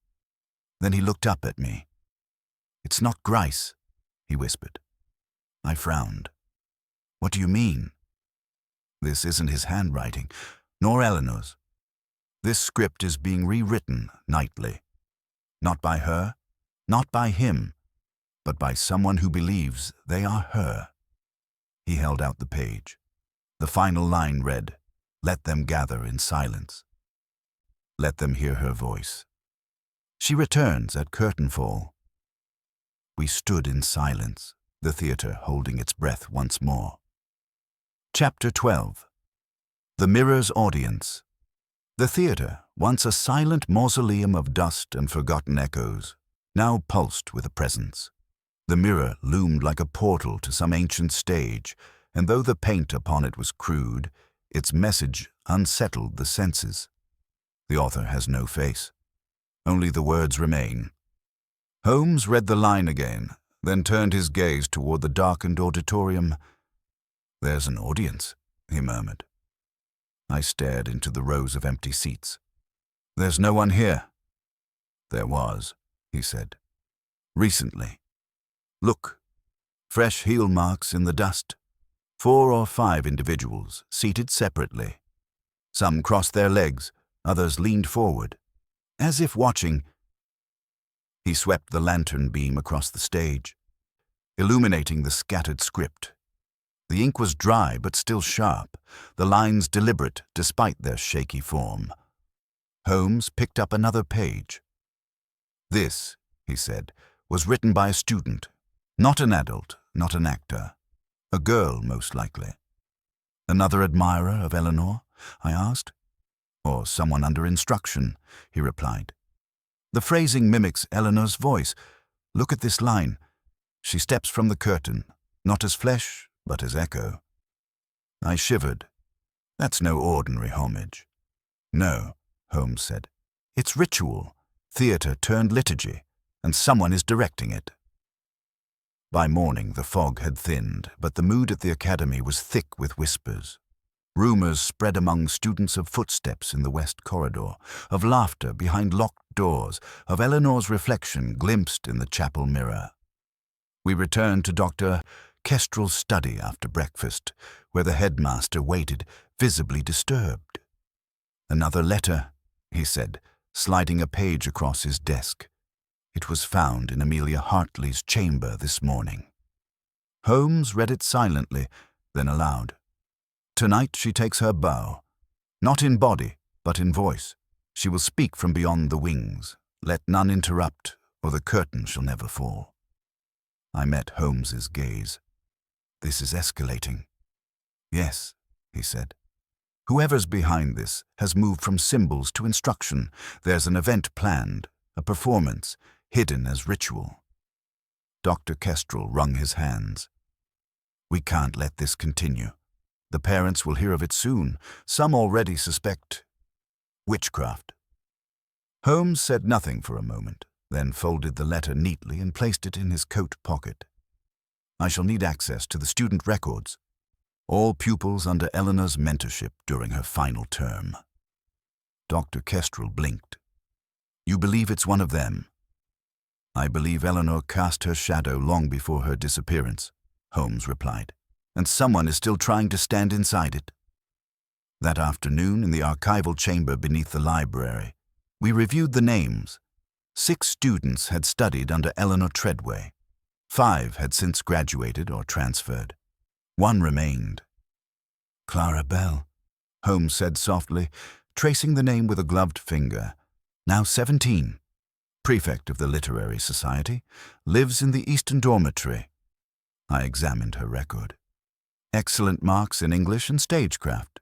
Then he looked up at me. "It's not Grice," he whispered. I frowned. "What do you mean?" "This isn't his handwriting, nor Eleanor's. This script is being rewritten nightly. Not by her, not by him, but by someone who believes they are her." He held out the page. The final line read, "Let them gather in silence. Let them hear her voice. She returns at curtain fall." We stood in silence, the theatre holding its breath once more. Chapter 12. The Mirror's Audience. The theatre, once a silent mausoleum of dust and forgotten echoes, now pulsed with a presence. The mirror loomed like a portal to some ancient stage, and though the paint upon it was crude, its message unsettled the senses. The author has no face. Only the words remain. Holmes read the line again, then turned his gaze toward the darkened auditorium. "There's an audience," he murmured. I stared into the rows of empty seats. "There's no one here." "There was," he said. "Recently. Look, fresh heel marks in the dust. 4 or 5 individuals, seated separately. Some crossed their legs, others leaned forward, as if watching." He swept the lantern beam across the stage, illuminating the scattered script. The ink was dry but still sharp, the lines deliberate despite their shaky form. Holmes picked up another page. "This," he said, "was written by a student. Not an adult, not an actor. A girl, most likely." "Another admirer of Eleanor?" I asked. "Or someone under instruction," he replied. "The phrasing mimics Eleanor's voice. Look at this line. She steps from the curtain, not as flesh, but as echo." I shivered. "That's no ordinary homage." "No," Holmes said. "It's ritual, theater turned liturgy, and someone is directing it." By morning the fog had thinned, but the mood at the academy was thick with whispers. Rumors spread among students of footsteps in the west corridor, of laughter behind locked doors, of Eleanor's reflection glimpsed in the chapel mirror. We returned to Dr. Kestrel's study after breakfast, where the headmaster waited, visibly disturbed. "Another letter," he said, sliding a page across his desk. "It was found in Amelia Hartley's chamber this morning." Holmes read it silently, then aloud. "Tonight she takes her bow. Not in body, but in voice. She will speak from beyond the wings. Let none interrupt, or the curtain shall never fall." I met Holmes's gaze. "This is escalating." "Yes," he said. "Whoever's behind this has moved from symbols to instruction. There's an event planned, a performance, hidden as ritual." Dr. Kestrel wrung his hands. "We can't let this continue. The parents will hear of it soon. Some already suspect witchcraft." Holmes said nothing for a moment, then folded the letter neatly and placed it in his coat pocket. "I shall need access to the student records. All pupils under Eleanor's mentorship during her final term." Dr. Kestrel blinked. "You believe it's one of them?" "I believe Eleanor cast her shadow long before her disappearance," Holmes replied, "and someone is still trying to stand inside it." That afternoon, in the archival chamber beneath the library, we reviewed the names. 6 students had studied under Eleanor Treadway. 5 had since graduated or transferred. 1 remained. "Clara Bell," Holmes said softly, tracing the name with a gloved finger. "Now 17. Prefect of the Literary Society, lives in the Eastern Dormitory." I examined her record. Excellent marks in English and stagecraft.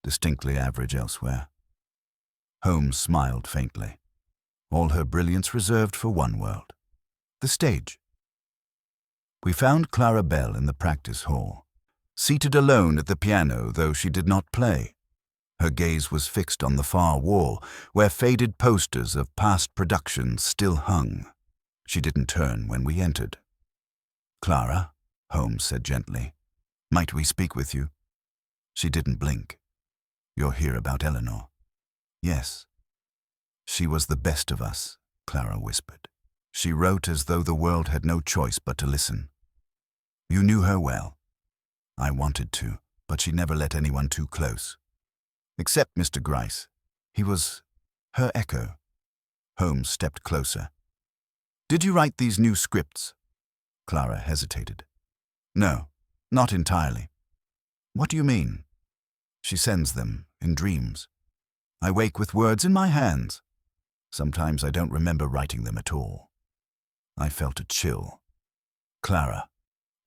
Distinctly average elsewhere. Holmes smiled faintly. All her brilliance reserved for one world. The stage. We found Clara Bell in the practice hall, seated alone at the piano, though she did not play. Her gaze was fixed on the far wall, where faded posters of past productions still hung. She didn't turn when we entered. "Clara," Holmes said gently, "might we speak with you?" She didn't blink. "You're here about Eleanor?" "Yes." "She was the best of us," Clara whispered. "She wrote as though the world had no choice but to listen. You knew her well." "I wanted to, but she never let anyone too close. Except Mr. Gryce. He was her echo." Holmes stepped closer. "Did you write these new scripts?" Clara hesitated. "No, not entirely." "What do you mean?" "She sends them in dreams. I wake with words in my hands. Sometimes I don't remember writing them at all." I felt a chill. "Clara,"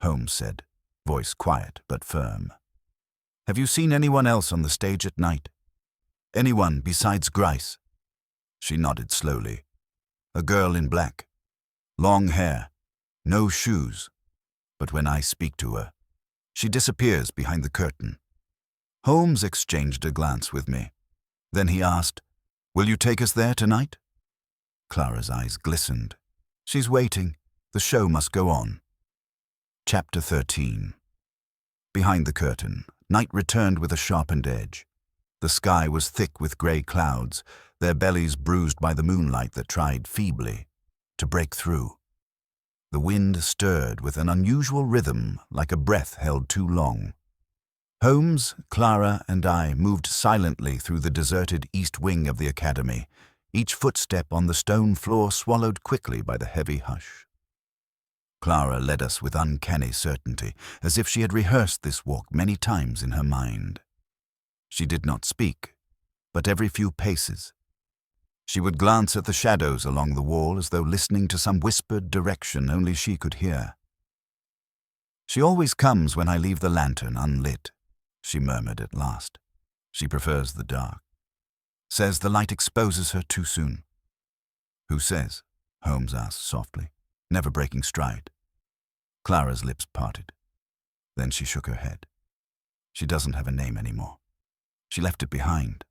Holmes said, voice quiet but firm. "Have you seen anyone else on the stage at night? Anyone besides Gryce?" She nodded slowly. "A girl in black. Long hair. No shoes. But when I speak to her, she disappears behind the curtain." Holmes exchanged a glance with me. Then he asked, Will you take us there tonight? Clara's eyes glistened. She's waiting. The show must go on. Chapter 13. Behind the curtain, night returned with a sharpened edge. The sky was thick with grey clouds, their bellies bruised by the moonlight that tried feebly to break through. The wind stirred with an unusual rhythm, like a breath held too long. Holmes, Clara, and I moved silently through the deserted east wing of the academy, each footstep on the stone floor swallowed quickly by the heavy hush. Clara led us with uncanny certainty, as if she had rehearsed this walk many times in her mind. She did not speak, but every few paces she would glance at the shadows along the wall as though listening to some whispered direction only she could hear. "She always comes when I leave the lantern unlit," she murmured at last. "She prefers the dark. Says the light exposes her too soon." "Who says?" Holmes asked softly, never breaking stride. Clara's lips parted. Then she shook her head. "She doesn't have a name anymore. She left it behind."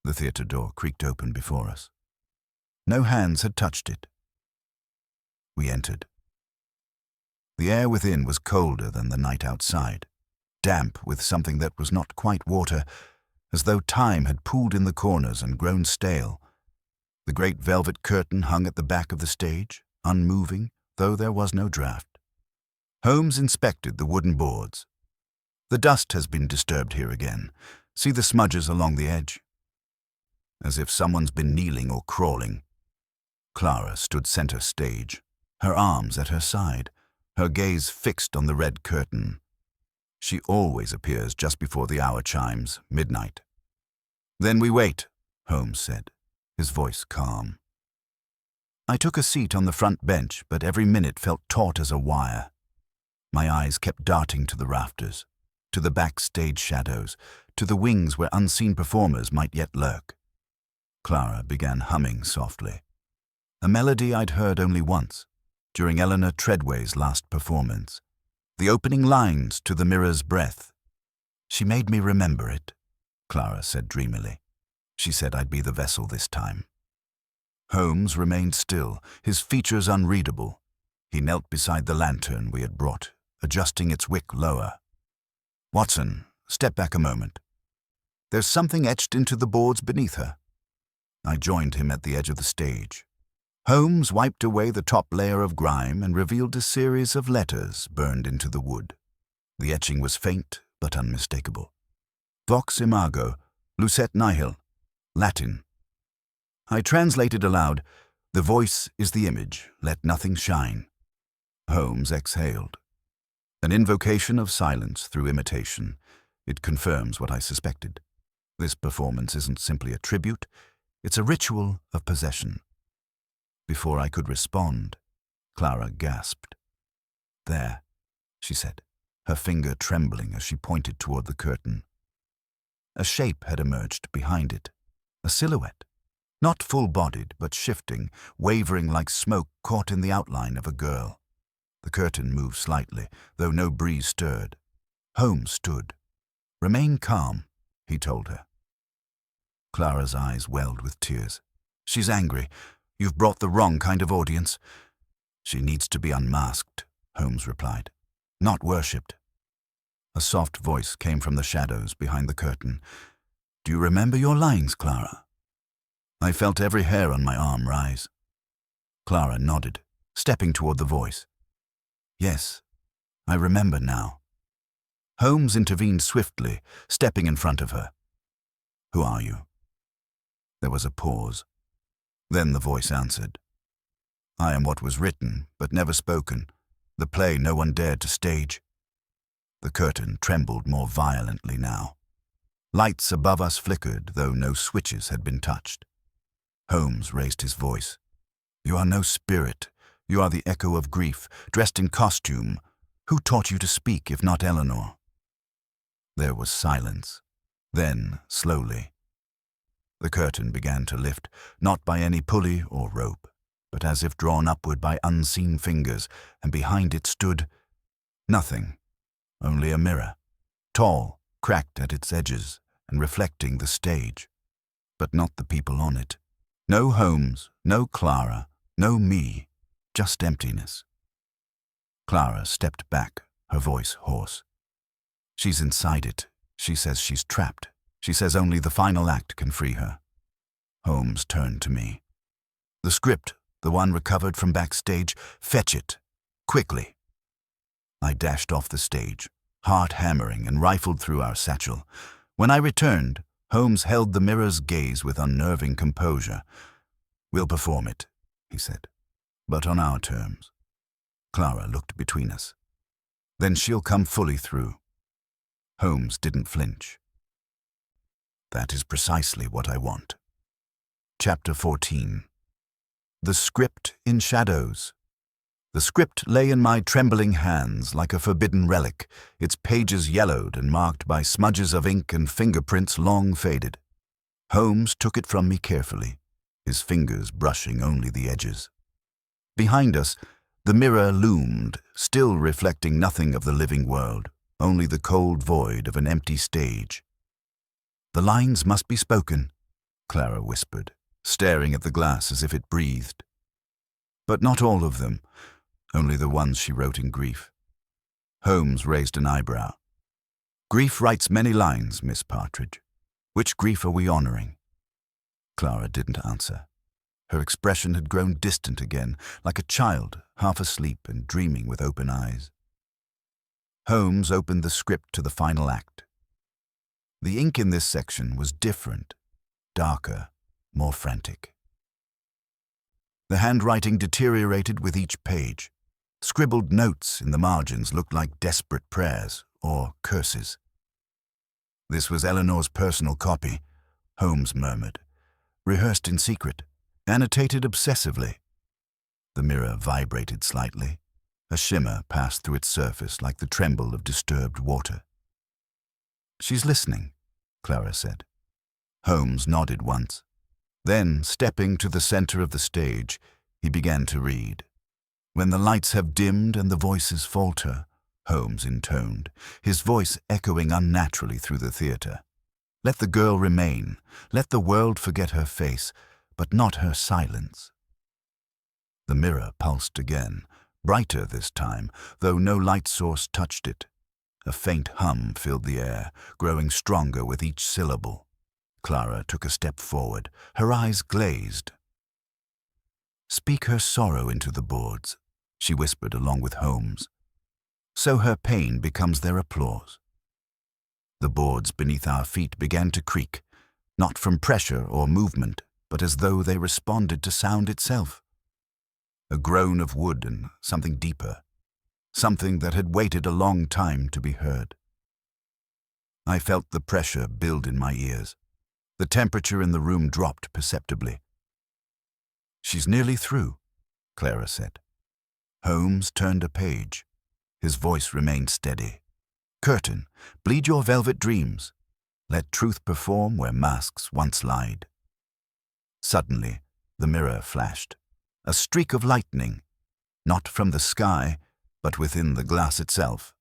The theatre door creaked open before us. No hands had touched it. We entered. The air within was colder than the night outside, damp with something that was not quite water, as though time had pooled in the corners and grown stale. The great velvet curtain hung at the back of the stage, unmoving, though there was no draught. Holmes inspected the wooden boards. "The dust has been disturbed here again. See the smudges along the edge? As if someone's been kneeling or crawling." Clara stood center stage, her arms at her side, her gaze fixed on the red curtain. She always appears just before the hour chimes, midnight. "Then we wait," Holmes said, his voice calm. I took a seat on the front bench, but every minute felt taut as a wire. My eyes kept darting to the rafters, to the backstage shadows, to the wings where unseen performers might yet lurk. Clara began humming softly, a melody I'd heard only once, during Eleanor Treadway's last performance. The opening lines to The Mirror's Breath. "She made me remember it," Clara said dreamily. "She said I'd be the vessel this time." Holmes remained still, his features unreadable. He knelt beside the lantern we had brought, adjusting its wick lower. "Watson, step back a moment. There's something etched into the boards beneath her." I joined him at the edge of the stage. Holmes wiped away the top layer of grime and revealed a series of letters burned into the wood. The etching was faint but unmistakable. "Vox imago, lucet nihil," Latin. I translated aloud, "The voice is the image, let nothing shine." Holmes exhaled. An invocation of silence through imitation. It confirms what I suspected. This performance isn't simply a tribute, it's a ritual of possession. Before I could respond, Clara gasped. "There," she said, her finger trembling as she pointed toward the curtain. A shape had emerged behind it, a silhouette, not full-bodied but shifting, wavering like smoke caught in the outline of a girl. The curtain moved slightly, though no breeze stirred. Holmes stood. "Remain calm," he told her. Clara's eyes welled with tears. "She's angry. You've brought the wrong kind of audience." "She needs to be unmasked," Holmes replied, "not worshipped." A soft voice came from the shadows behind the curtain. "Do you remember your lines, Clara?" I felt every hair on my arm rise. Clara nodded, stepping toward the voice. "Yes, I remember now." Holmes intervened swiftly, stepping in front of her. "Who are you?" There was a pause. Then the voice answered. "I am what was written, but never spoken, the play no one dared to stage." The curtain trembled more violently now. Lights above us flickered, though no switches had been touched. Holmes raised his voice. "You are no spirit. You are the echo of grief, dressed in costume. Who taught you to speak, if not Eleanor?" There was silence. Then, slowly, the curtain began to lift, not by any pulley or rope, but as if drawn upward by unseen fingers, and behind it stood nothing, only a mirror, tall, cracked at its edges, and reflecting the stage. but not the people on it. No Holmes, no Clara, no me, just emptiness. Clara stepped back, her voice hoarse. She's inside it. She says she's trapped. She says only the final act can free her. Holmes turned to me. The script, the one recovered from backstage, fetch it. Quickly. I dashed off the stage, heart hammering, and rifled through our satchel. When I returned, Holmes held the mirror's gaze with unnerving composure. We'll perform it, he said, but on our terms. Clara looked between us. Then she'll come fully through. Holmes didn't flinch. That is precisely what I want. Chapter 14. The script in shadows. The script lay in my trembling hands like a forbidden relic, its pages yellowed and marked by smudges of ink and fingerprints long faded. Holmes took it from me carefully, his fingers brushing only the edges. Behind us, the mirror loomed, still reflecting nothing of the living world, only the cold void of an empty stage. The lines must be spoken, Clara whispered, staring at the glass as if it breathed. But not all of them, only the ones she wrote in grief. Holmes raised an eyebrow. Grief writes many lines, Miss Partridge. Which grief are we honoring? Clara didn't answer. Her expression had grown distant again, like a child, half asleep and dreaming with open eyes. Holmes opened the script to the final act. The ink in this section was different, darker, more frantic. The handwriting deteriorated with each page. Scribbled notes in the margins looked like desperate prayers or curses. This was Eleanor's personal copy, Holmes murmured, rehearsed in secret, annotated obsessively. The mirror vibrated slightly. A shimmer passed through its surface like the tremble of disturbed water. She's listening, Clara said. Holmes nodded once. Then, stepping to the center of the stage, he began to read. When the lights have dimmed and the voices falter, Holmes intoned, his voice echoing unnaturally through the theater. Let the girl remain. Let the world forget her face, but not her silence. The mirror pulsed again, brighter this time, though no light source touched it. A faint hum filled the air, growing stronger with each syllable. Clara took a step forward, her eyes glazed. Speak her sorrow into the boards, she whispered along with Holmes. So her pain becomes their applause. The boards beneath our feet began to creak, not from pressure or movement, but as though they responded to sound itself. A groan of wood and something deeper, something that had waited a long time to be heard. I felt the pressure build in my ears. The temperature in the room dropped perceptibly. She's nearly through, Clara said. Holmes turned a page. His voice remained steady. Curtain, bleed your velvet dreams. Let truth perform where masks once lied. Suddenly, the mirror flashed. A streak of lightning, not from the sky, but within the glass itself.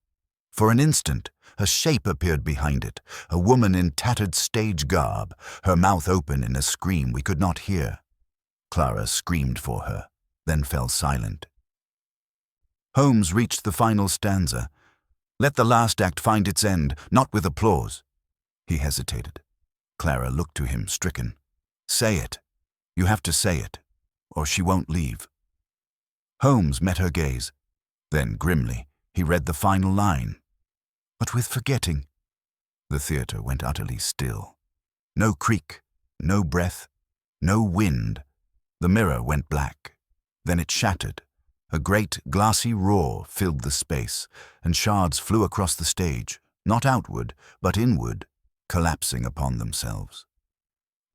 For an instant, a shape appeared behind it, a woman in tattered stage garb, her mouth open in a scream we could not hear. Clara screamed for her, then fell silent. Holmes reached the final stanza. Let the last act find its end, not with applause. He hesitated. Clara looked to him, stricken. Say it. You have to say it, or she won't leave. Holmes met her gaze. Then, grimly, he read the final line. But with forgetting. The theater went utterly still. No creak, no breath, no wind. The mirror went black. Then it shattered. A great, glassy roar filled the space, and shards flew across the stage, not outward, but inward, collapsing upon themselves.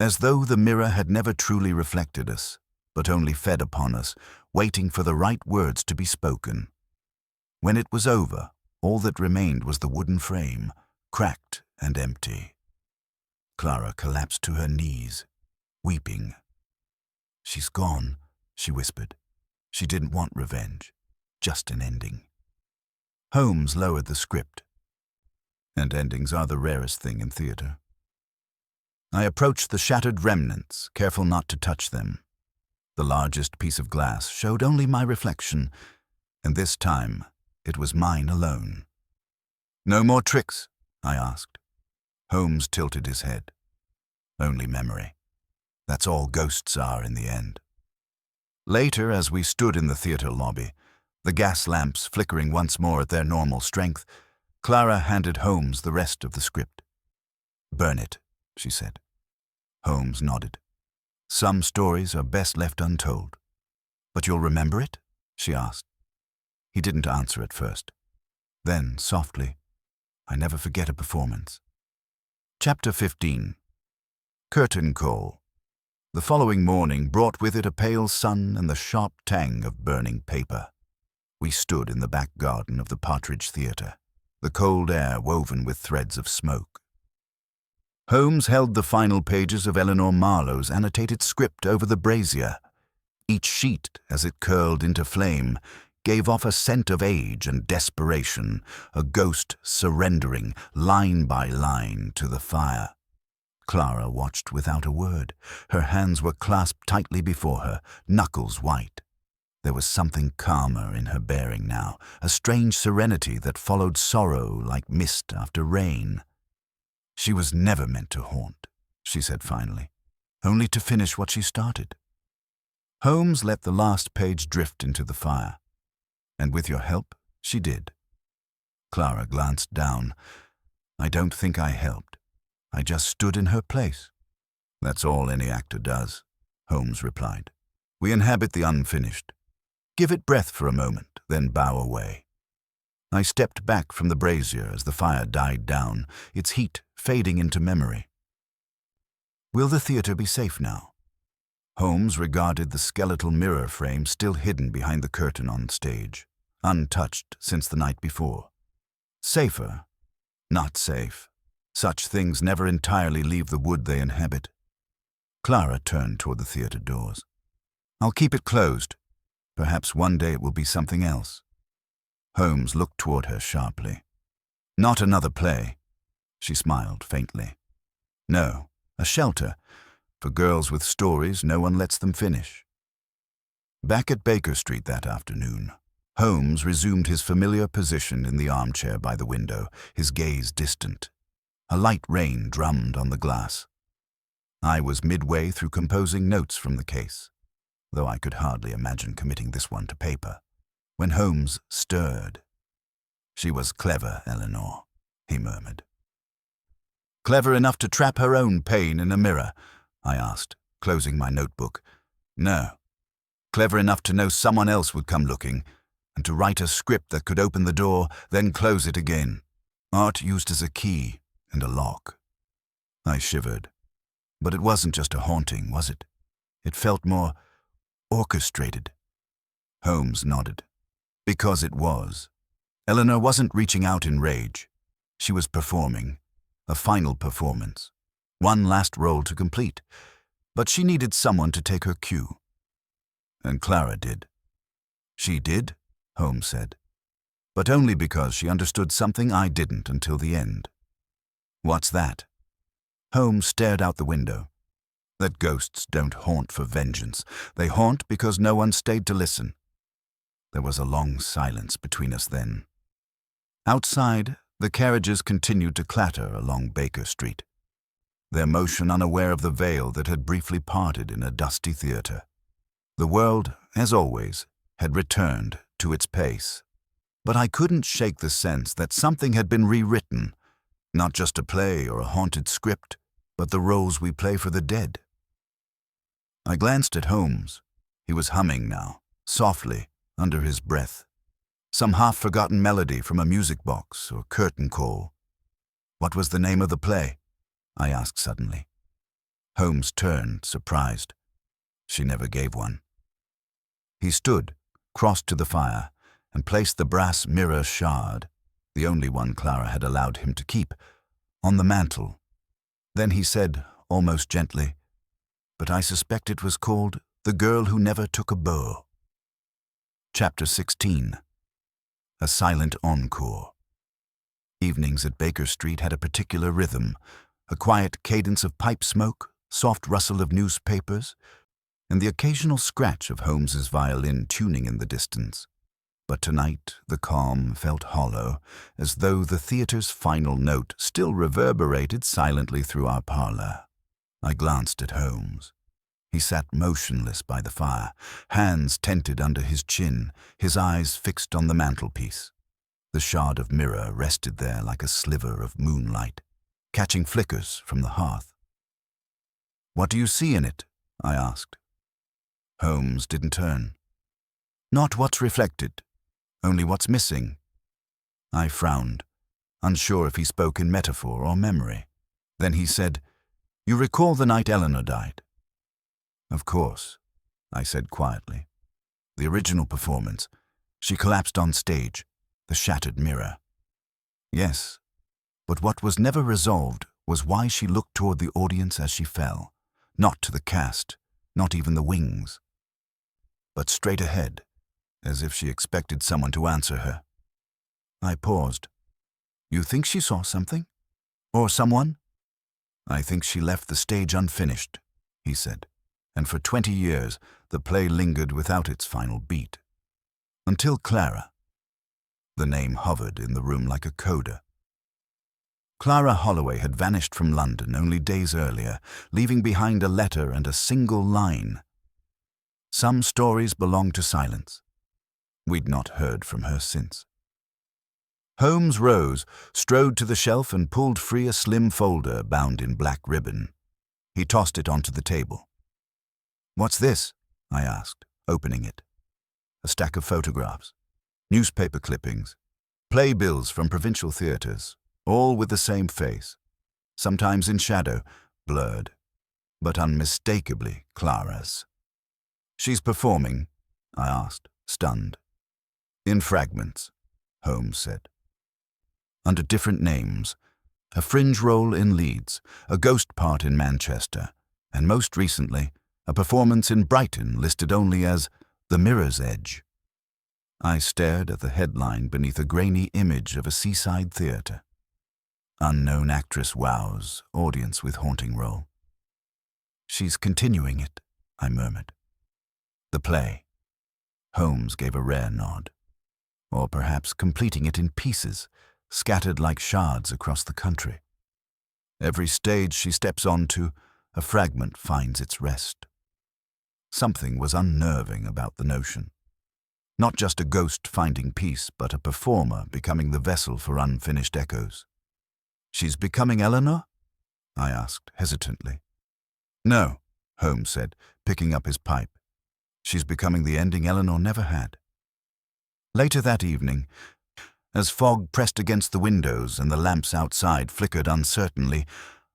As though the mirror had never truly reflected us, but only fed upon us, waiting for the right words to be spoken. When it was over, all that remained was the wooden frame, cracked and empty. Clara collapsed to her knees, weeping. She's gone, she whispered. She didn't want revenge, just an ending. Holmes lowered the script. And endings are the rarest thing in theater. I approached the shattered remnants, careful not to touch them. The largest piece of glass showed only my reflection, and this time it was mine alone. "No more tricks?" I asked. Holmes tilted his head. "Only memory. That's all ghosts are in the end." Later, as we stood in the theater lobby, the gas lamps flickering once more at their normal strength, Clara handed Holmes the rest of the script. "Burn it," she said. Holmes nodded. "Some stories are best left untold." "But you'll remember it?" she asked. He didn't answer at first. Then, softly, "I never forget a performance." Chapter 15. Curtain Call. The following morning brought with it a pale sun and the sharp tang of burning paper. We stood in the back garden of the Partridge Theatre, the cold air woven with threads of smoke. Holmes held the final pages of Eleanor Marlowe's annotated script over the brazier. Each sheet, as it curled into flame, gave off a scent of age and desperation, a ghost surrendering, line by line, to the fire. Clara watched without a word. Her hands were clasped tightly before her, knuckles white. There was something calmer in her bearing now, a strange serenity that followed sorrow like mist after rain. "She was never meant to haunt," she said finally, "only to finish what she started." Holmes let the last page drift into the fire. "And with your help, she did." Clara glanced down. "I don't think I helped. I just stood in her place." "That's all any actor does," Holmes replied. "We inhabit the unfinished. Give it breath for a moment, then bow away." I stepped back from the brazier as the fire died down, its heat fading into memory. "Will the theater be safe now?" Holmes regarded the skeletal mirror frame still hidden behind the curtain on stage, untouched since the night before. "Safer? Not safe. Such things never entirely leave the wood they inhabit." Clara turned toward the theater doors. "I'll keep it closed. Perhaps one day it will be something else." Holmes looked toward her sharply. "Not another play." She smiled faintly. "No, a shelter. For girls with stories no one lets them finish." Back at Baker Street that afternoon, Holmes resumed his familiar position in the armchair by the window, his gaze distant. A light rain drummed on the glass. I was midway through composing notes from the case, though I could hardly imagine committing this one to paper, when Holmes stirred. "She was clever, Eleanor," he murmured. "Clever enough to trap her own pain in a mirror?" I asked, closing my notebook. "No. Clever enough to know someone else would come looking, and to write a script that could open the door, then close it again. Art used as a key and a lock." I shivered. But it wasn't just a haunting, was it? It felt more orchestrated. Holmes nodded. Because it was. Eleanor wasn't reaching out in rage. She was performing. A final performance. One last role to complete. But she needed someone to take her cue. And Clara did. "She did?" Holmes said. "But only because she understood something I didn't until the end." "What's that?" Holmes stared out the window. "That ghosts don't haunt for vengeance. They haunt because no one stayed to listen." There was a long silence between us then. Outside, the carriages continued to clatter along Baker Street, their motion unaware of the veil that had briefly parted in a dusty theater. The world, as always, had returned to its pace. But I couldn't shake the sense that something had been rewritten, not just a play or a haunted script, but the roles we play for the dead. I glanced at Holmes. He was humming now, softly, under his breath. Some half-forgotten melody from a music box or curtain call. "What was the name of the play?" I asked suddenly. Holmes turned, surprised. "She never gave one." He stood, crossed to the fire, and placed the brass mirror shard, the only one Clara had allowed him to keep, on the mantel. Then he said, almost gently, "But I suspect it was called The Girl Who Never Took a Beau." Chapter 16. A silent encore. Evenings at Baker Street had a particular rhythm, a quiet cadence of pipe smoke, soft rustle of newspapers, and the occasional scratch of Holmes's violin tuning in the distance. But tonight the calm felt hollow, as though the theatre's final note still reverberated silently through our parlor. I glanced at Holmes. He sat motionless by the fire, hands tented under his chin, his eyes fixed on the mantelpiece. The shard of mirror rested there like a sliver of moonlight, catching flickers from the hearth. "What do you see in it?" I asked. Holmes didn't turn. "Not what's reflected, only what's missing." I frowned, unsure if he spoke in metaphor or memory. Then he said, "You recall the night Eleanor died?" "Of course," I said quietly. "The original performance. She collapsed on stage, the shattered mirror." "Yes, but what was never resolved was why she looked toward the audience as she fell, not to the cast, not even the wings, but straight ahead, as if she expected someone to answer her." I paused. "You think she saw something? Or someone?" "I think she left the stage unfinished," he said, "and for 20 years the play lingered without its final beat. Until Clara." The name hovered in the room like a coda. Clara Holloway had vanished from London only days earlier, leaving behind a letter and a single line. Some stories belong to silence. We'd not heard from her since. Holmes rose, strode to the shelf and pulled free a slim folder bound in black ribbon. He tossed it onto the table. "What's this?" I asked, opening it. A stack of photographs, newspaper clippings, playbills from provincial theatres, all with the same face, sometimes in shadow, blurred, but unmistakably Clara's. "She's performing?" I asked, stunned. "In fragments," Holmes said. "Under different names, a fringe role in Leeds, a ghost part in Manchester, and most recently, a performance in Brighton listed only as The Mirror's Edge." I stared at the headline beneath a grainy image of a seaside theatre. "Unknown actress wows audience with haunting role." "She's continuing it," I murmured. "The play." Holmes gave a rare nod. "Or perhaps completing it in pieces, scattered like shards across the country. Every stage she steps onto, a fragment finds its rest." Something was unnerving about the notion. Not just a ghost finding peace, but a performer becoming the vessel for unfinished echoes. "She's becoming Eleanor?" I asked hesitantly. "No," Holmes said, picking up his pipe. "She's becoming the ending Eleanor never had." Later that evening, as fog pressed against the windows and the lamps outside flickered uncertainly,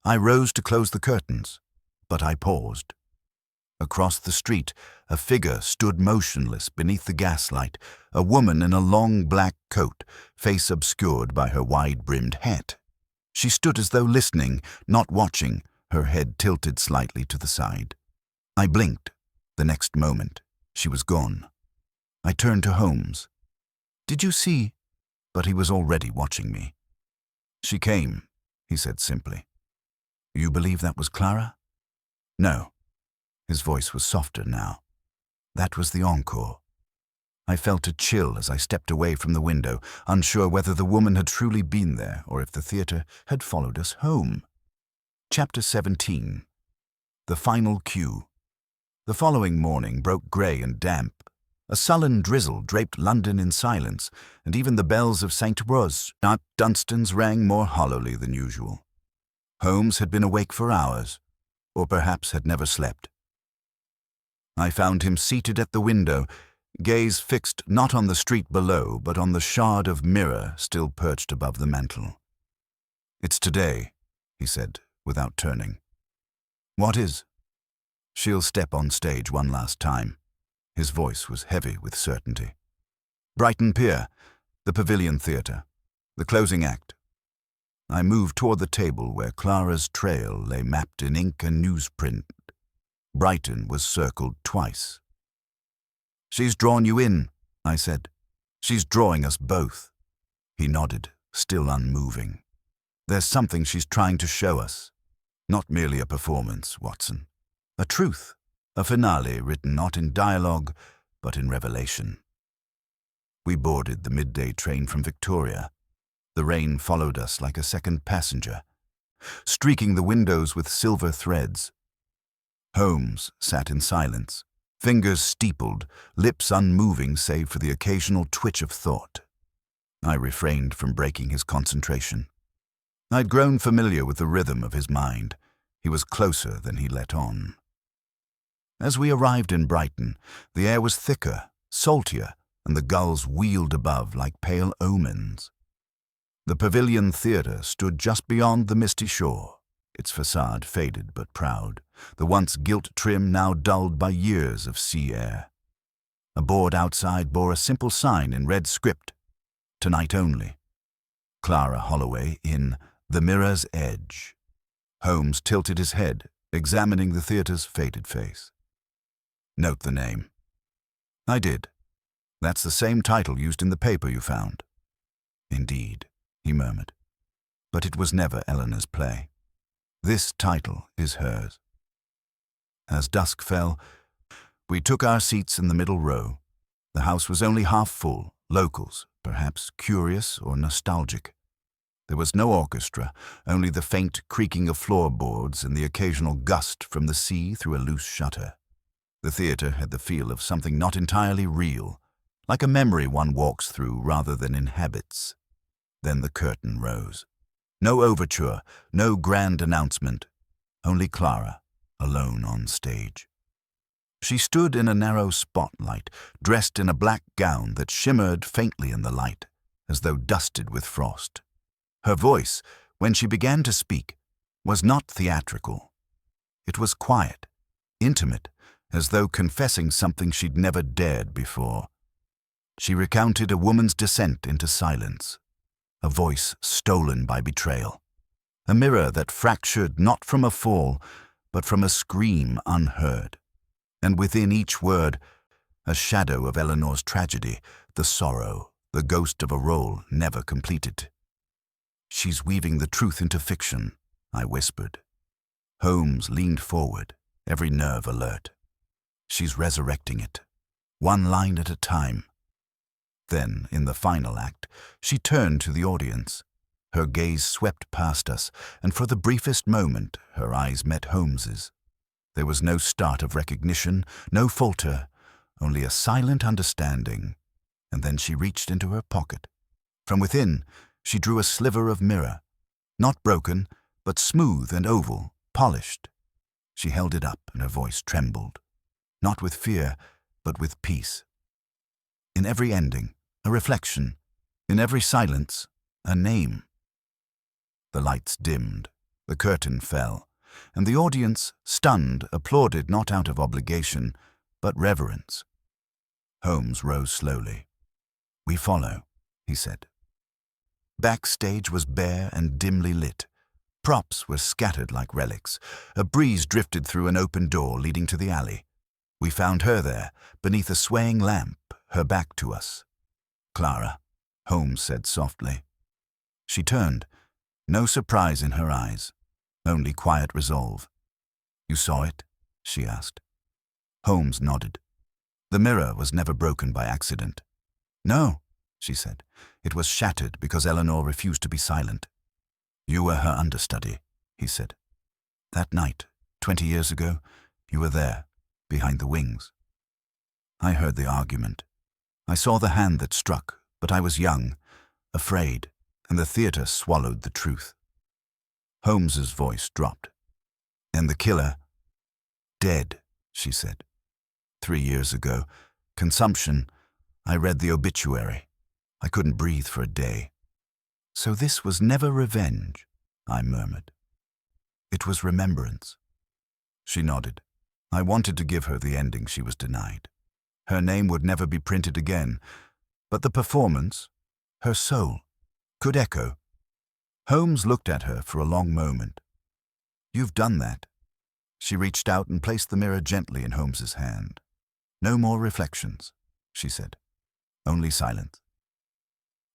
I rose to close the curtains, but I paused. Across the street, a figure stood motionless beneath the gaslight, a woman in a long black coat, face obscured by her wide-brimmed hat. She stood as though listening, not watching, her head tilted slightly to the side. I blinked. The next moment, she was gone. I turned to Holmes. "Did you see?" But he was already watching me. "She came," he said simply. "You believe that was Clara?" "No." His voice was softer now. "That was the encore." I felt a chill as I stepped away from the window, unsure whether the woman had truly been there or if the theatre had followed us home. Chapter 17. The Final Cue. The following morning broke grey and damp. A sullen drizzle draped London in silence, and even the bells of St. Rose at Dunstan's rang more hollowly than usual. Holmes had been awake for hours, or perhaps had never slept. I found him seated at the window, gaze fixed not on the street below, but on the shard of mirror still perched above the mantel. "It's today," he said, without turning. "What is?" "She'll step on stage one last time." His voice was heavy with certainty. "Brighton Pier, the Pavilion Theatre, the closing act." I moved toward the table where Clara's trail lay mapped in ink and newsprint. Brighton was circled twice. "She's drawn you in," I said. "She's drawing us both." He nodded, still unmoving. "There's something she's trying to show us." Not merely a performance, Watson. A truth, a finale written not in dialogue, but in revelation. We boarded the midday train from Victoria. The rain followed us like a second passenger, streaking the windows with silver threads. Holmes sat in silence, fingers steepled, lips unmoving save for the occasional twitch of thought. I refrained from breaking his concentration. I'd grown familiar with the rhythm of his mind. He was closer than he let on. As we arrived in Brighton, the air was thicker, saltier, and the gulls wheeled above like pale omens. The Pavilion Theatre stood just beyond the misty shore, its facade faded but proud, the once gilt trim now dulled by years of sea air. A board outside bore a simple sign in red script, "Tonight only." Clara Holloway in The Mirror's Edge. Holmes tilted his head, examining the theatre's faded face. "Note the name." I did. "That's the same title used in the paper you found." "Indeed," he murmured. "But it was never Eleanor's play. This title is hers." As dusk fell, we took our seats in the middle row. The house was only half full, locals, perhaps curious or nostalgic. There was no orchestra, only the faint creaking of floorboards and the occasional gust from the sea through a loose shutter. The theatre had the feel of something not entirely real, like a memory one walks through rather than inhabits. Then the curtain rose. No overture, no grand announcement, only Clara, alone on stage. She stood in a narrow spotlight, dressed in a black gown that shimmered faintly in the light, as though dusted with frost. Her voice, when she began to speak, was not theatrical. It was quiet, intimate, as though confessing something she'd never dared before. She recounted a woman's descent into silence, a voice stolen by betrayal, a mirror that fractured not from a fall, but from a scream unheard, and within each word, a shadow of Eleanor's tragedy, the sorrow, the ghost of a role never completed. "She's weaving the truth into fiction," I whispered. Holmes leaned forward, every nerve alert. "She's resurrecting it, one line at a time." Then, in the final act, she turned to the audience. Her gaze swept past us, and for the briefest moment, her eyes met Holmes's. There was no start of recognition, no falter, only a silent understanding. And then she reached into her pocket. From within, she drew a sliver of mirror, not broken, but smooth and oval, polished. She held it up, and her voice trembled, not with fear, but with peace. In every ending, a reflection. In every silence, a name. The lights dimmed, the curtain fell, and the audience, stunned, applauded not out of obligation, but reverence. Holmes rose slowly. "We follow," he said. Backstage was bare and dimly lit. Props were scattered like relics. A breeze drifted through an open door leading to the alley. We found her there, beneath a swaying lamp, her back to us. "Clara," Holmes said softly. She turned, no surprise in her eyes, only quiet resolve. "You saw it?" she asked. Holmes nodded. "The mirror was never broken by accident." "No," she said. "It was shattered because Eleanor refused to be silent." "You were her understudy," he said. "That night, 20 years ago, you were there, behind the wings." I heard the argument. I saw the hand that struck, but I was young, afraid, and the theatre swallowed the truth. Holmes's voice dropped. "And the killer?" "Dead," she said. 3 years ago. Consumption. I read the obituary. I couldn't breathe for a day." "So this was never revenge," I murmured. "It was remembrance." She nodded. I wanted to give her the ending she was denied. Her name would never be printed again, but the performance, her soul, could echo. Holmes looked at her for a long moment. "You've done that." She reached out and placed the mirror gently in Holmes's hand. "No more reflections," she said. "Only silence."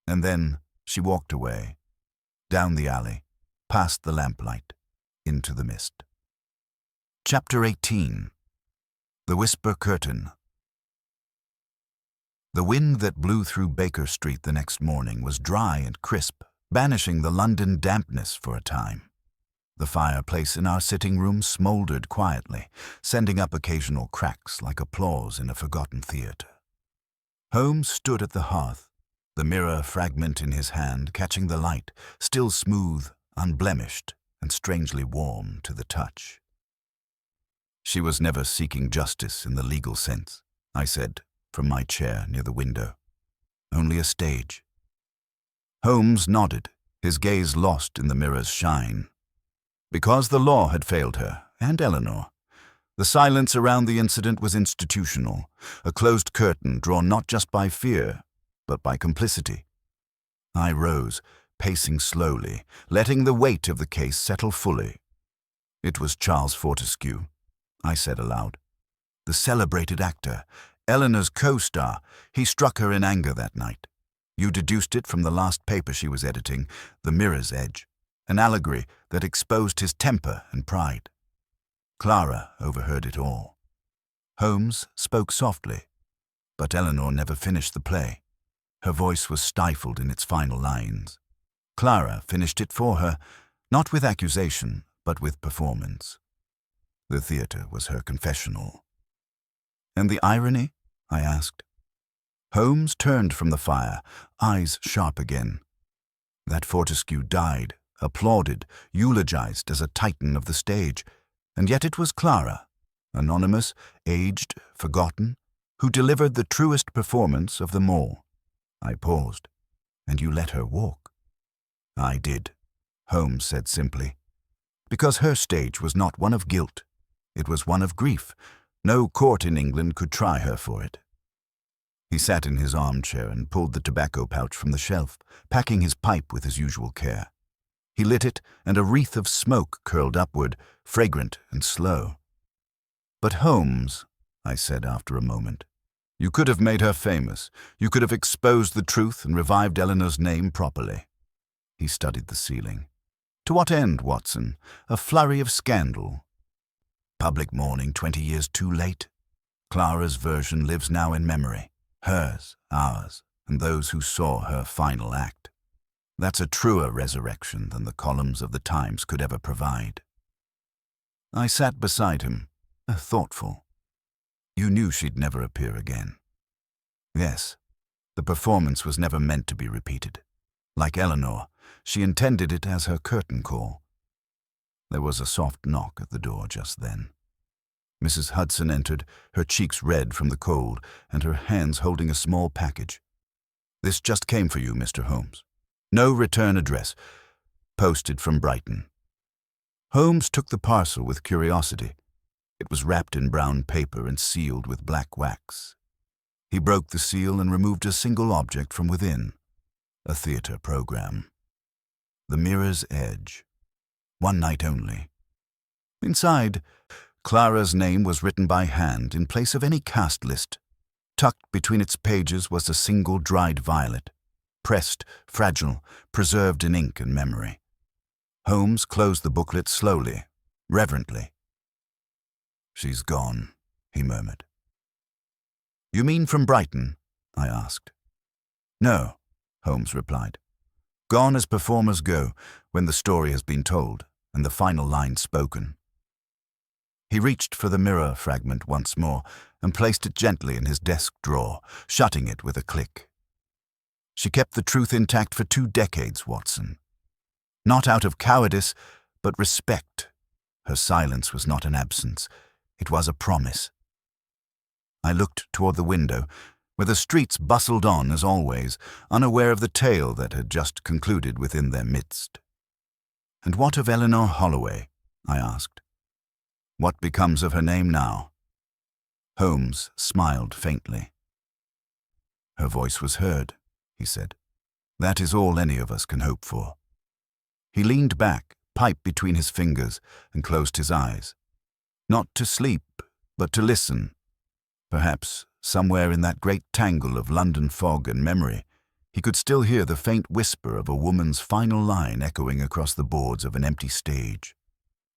And then she walked away, down the alley, past the lamplight, into the mist. Chapter 18. The Whisper Curtain. The wind that blew through Baker Street the next morning was dry and crisp, banishing the London dampness for a time. The fireplace in our sitting room smouldered quietly, sending up occasional cracks like applause in a forgotten theatre. Holmes stood at the hearth, the mirror fragment in his hand catching the light, still smooth, unblemished, and strangely warm to the touch. "She was never seeking justice in the legal sense," I said, from my chair near the window. "Only a stage." Holmes nodded, his gaze lost in the mirror's shine. Because the law had failed her, and Eleanor. The silence around the incident was institutional, a closed curtain drawn not just by fear, but by complicity. I rose, pacing slowly, letting the weight of the case settle fully. "It was Charles Fortescue," I said aloud. "The celebrated actor, Eleanor's co-star. He struck her in anger that night. You deduced it from the last paper she was editing, The Mirror's Edge, an allegory that exposed his temper and pride. Clara overheard it all. Holmes spoke softly, but Eleanor never finished the play. Her voice was stifled in its final lines. Clara finished it for her, not with accusation, but with performance. The theatre was her confessional." "And the irony?" I asked. Holmes turned from the fire, eyes sharp again. "That Fortescue died, applauded, eulogized as a titan of the stage, and yet it was Clara, anonymous, aged, forgotten, who delivered the truest performance of them all." I paused. "And you let her walk?" "I did," Holmes said simply. "Because her stage was not one of guilt. It was one of grief. No court in England could try her for it." He sat in his armchair and pulled the tobacco pouch from the shelf, packing his pipe with his usual care. He lit it, and a wreath of smoke curled upward, fragrant and slow. "But Holmes," I said after a moment, "you could have made her famous. You could have exposed the truth and revived Eleanor's name properly." He studied the ceiling. "To what end, Watson? A flurry of scandal? Public mourning 20 years too late? Clara's version lives now in memory. Hers, ours, and those who saw her final act. That's a truer resurrection than the columns of the Times could ever provide." I sat beside him, thoughtful. "You knew she'd never appear again." "Yes. The performance was never meant to be repeated. Like Eleanor, she intended it as her curtain call." There was a soft knock at the door just then. Mrs. Hudson entered, her cheeks red from the cold, and her hands holding a small package. "This just came for you, Mr. Holmes. No return address. Posted from Brighton." Holmes took the parcel with curiosity. It was wrapped in brown paper and sealed with black wax. He broke the seal and removed a single object from within. A theatre program. The Mirror's Edge. One night only. Inside, Clara's name was written by hand in place of any cast list. Tucked between its pages was a single dried violet. Pressed, fragile, preserved in ink and memory. Holmes closed the booklet slowly, reverently. "She's gone," he murmured. "You mean from Brighton?" I asked. "No," Holmes replied. "Gone as performers go, when the story has been told, and the final line spoken." He reached for the mirror fragment once more, and placed it gently in his desk drawer, shutting it with a click. "She kept the truth intact for 2 decades, Watson. Not out of cowardice, but respect. Her silence was not an absence. It was a promise." I looked toward the window, where the streets bustled on as always, unaware of the tale that had just concluded within their midst. "And what of Eleanor Holloway?" I asked. "What becomes of her name now?" Holmes smiled faintly. "Her voice was heard," he said. "That is all any of us can hope for." He leaned back, pipe between his fingers, and closed his eyes. Not to sleep, but to listen. Perhaps, somewhere in that great tangle of London fog and memory, he could still hear the faint whisper of a woman's final line echoing across the boards of an empty stage.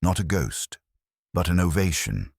not a ghost, but an ovation.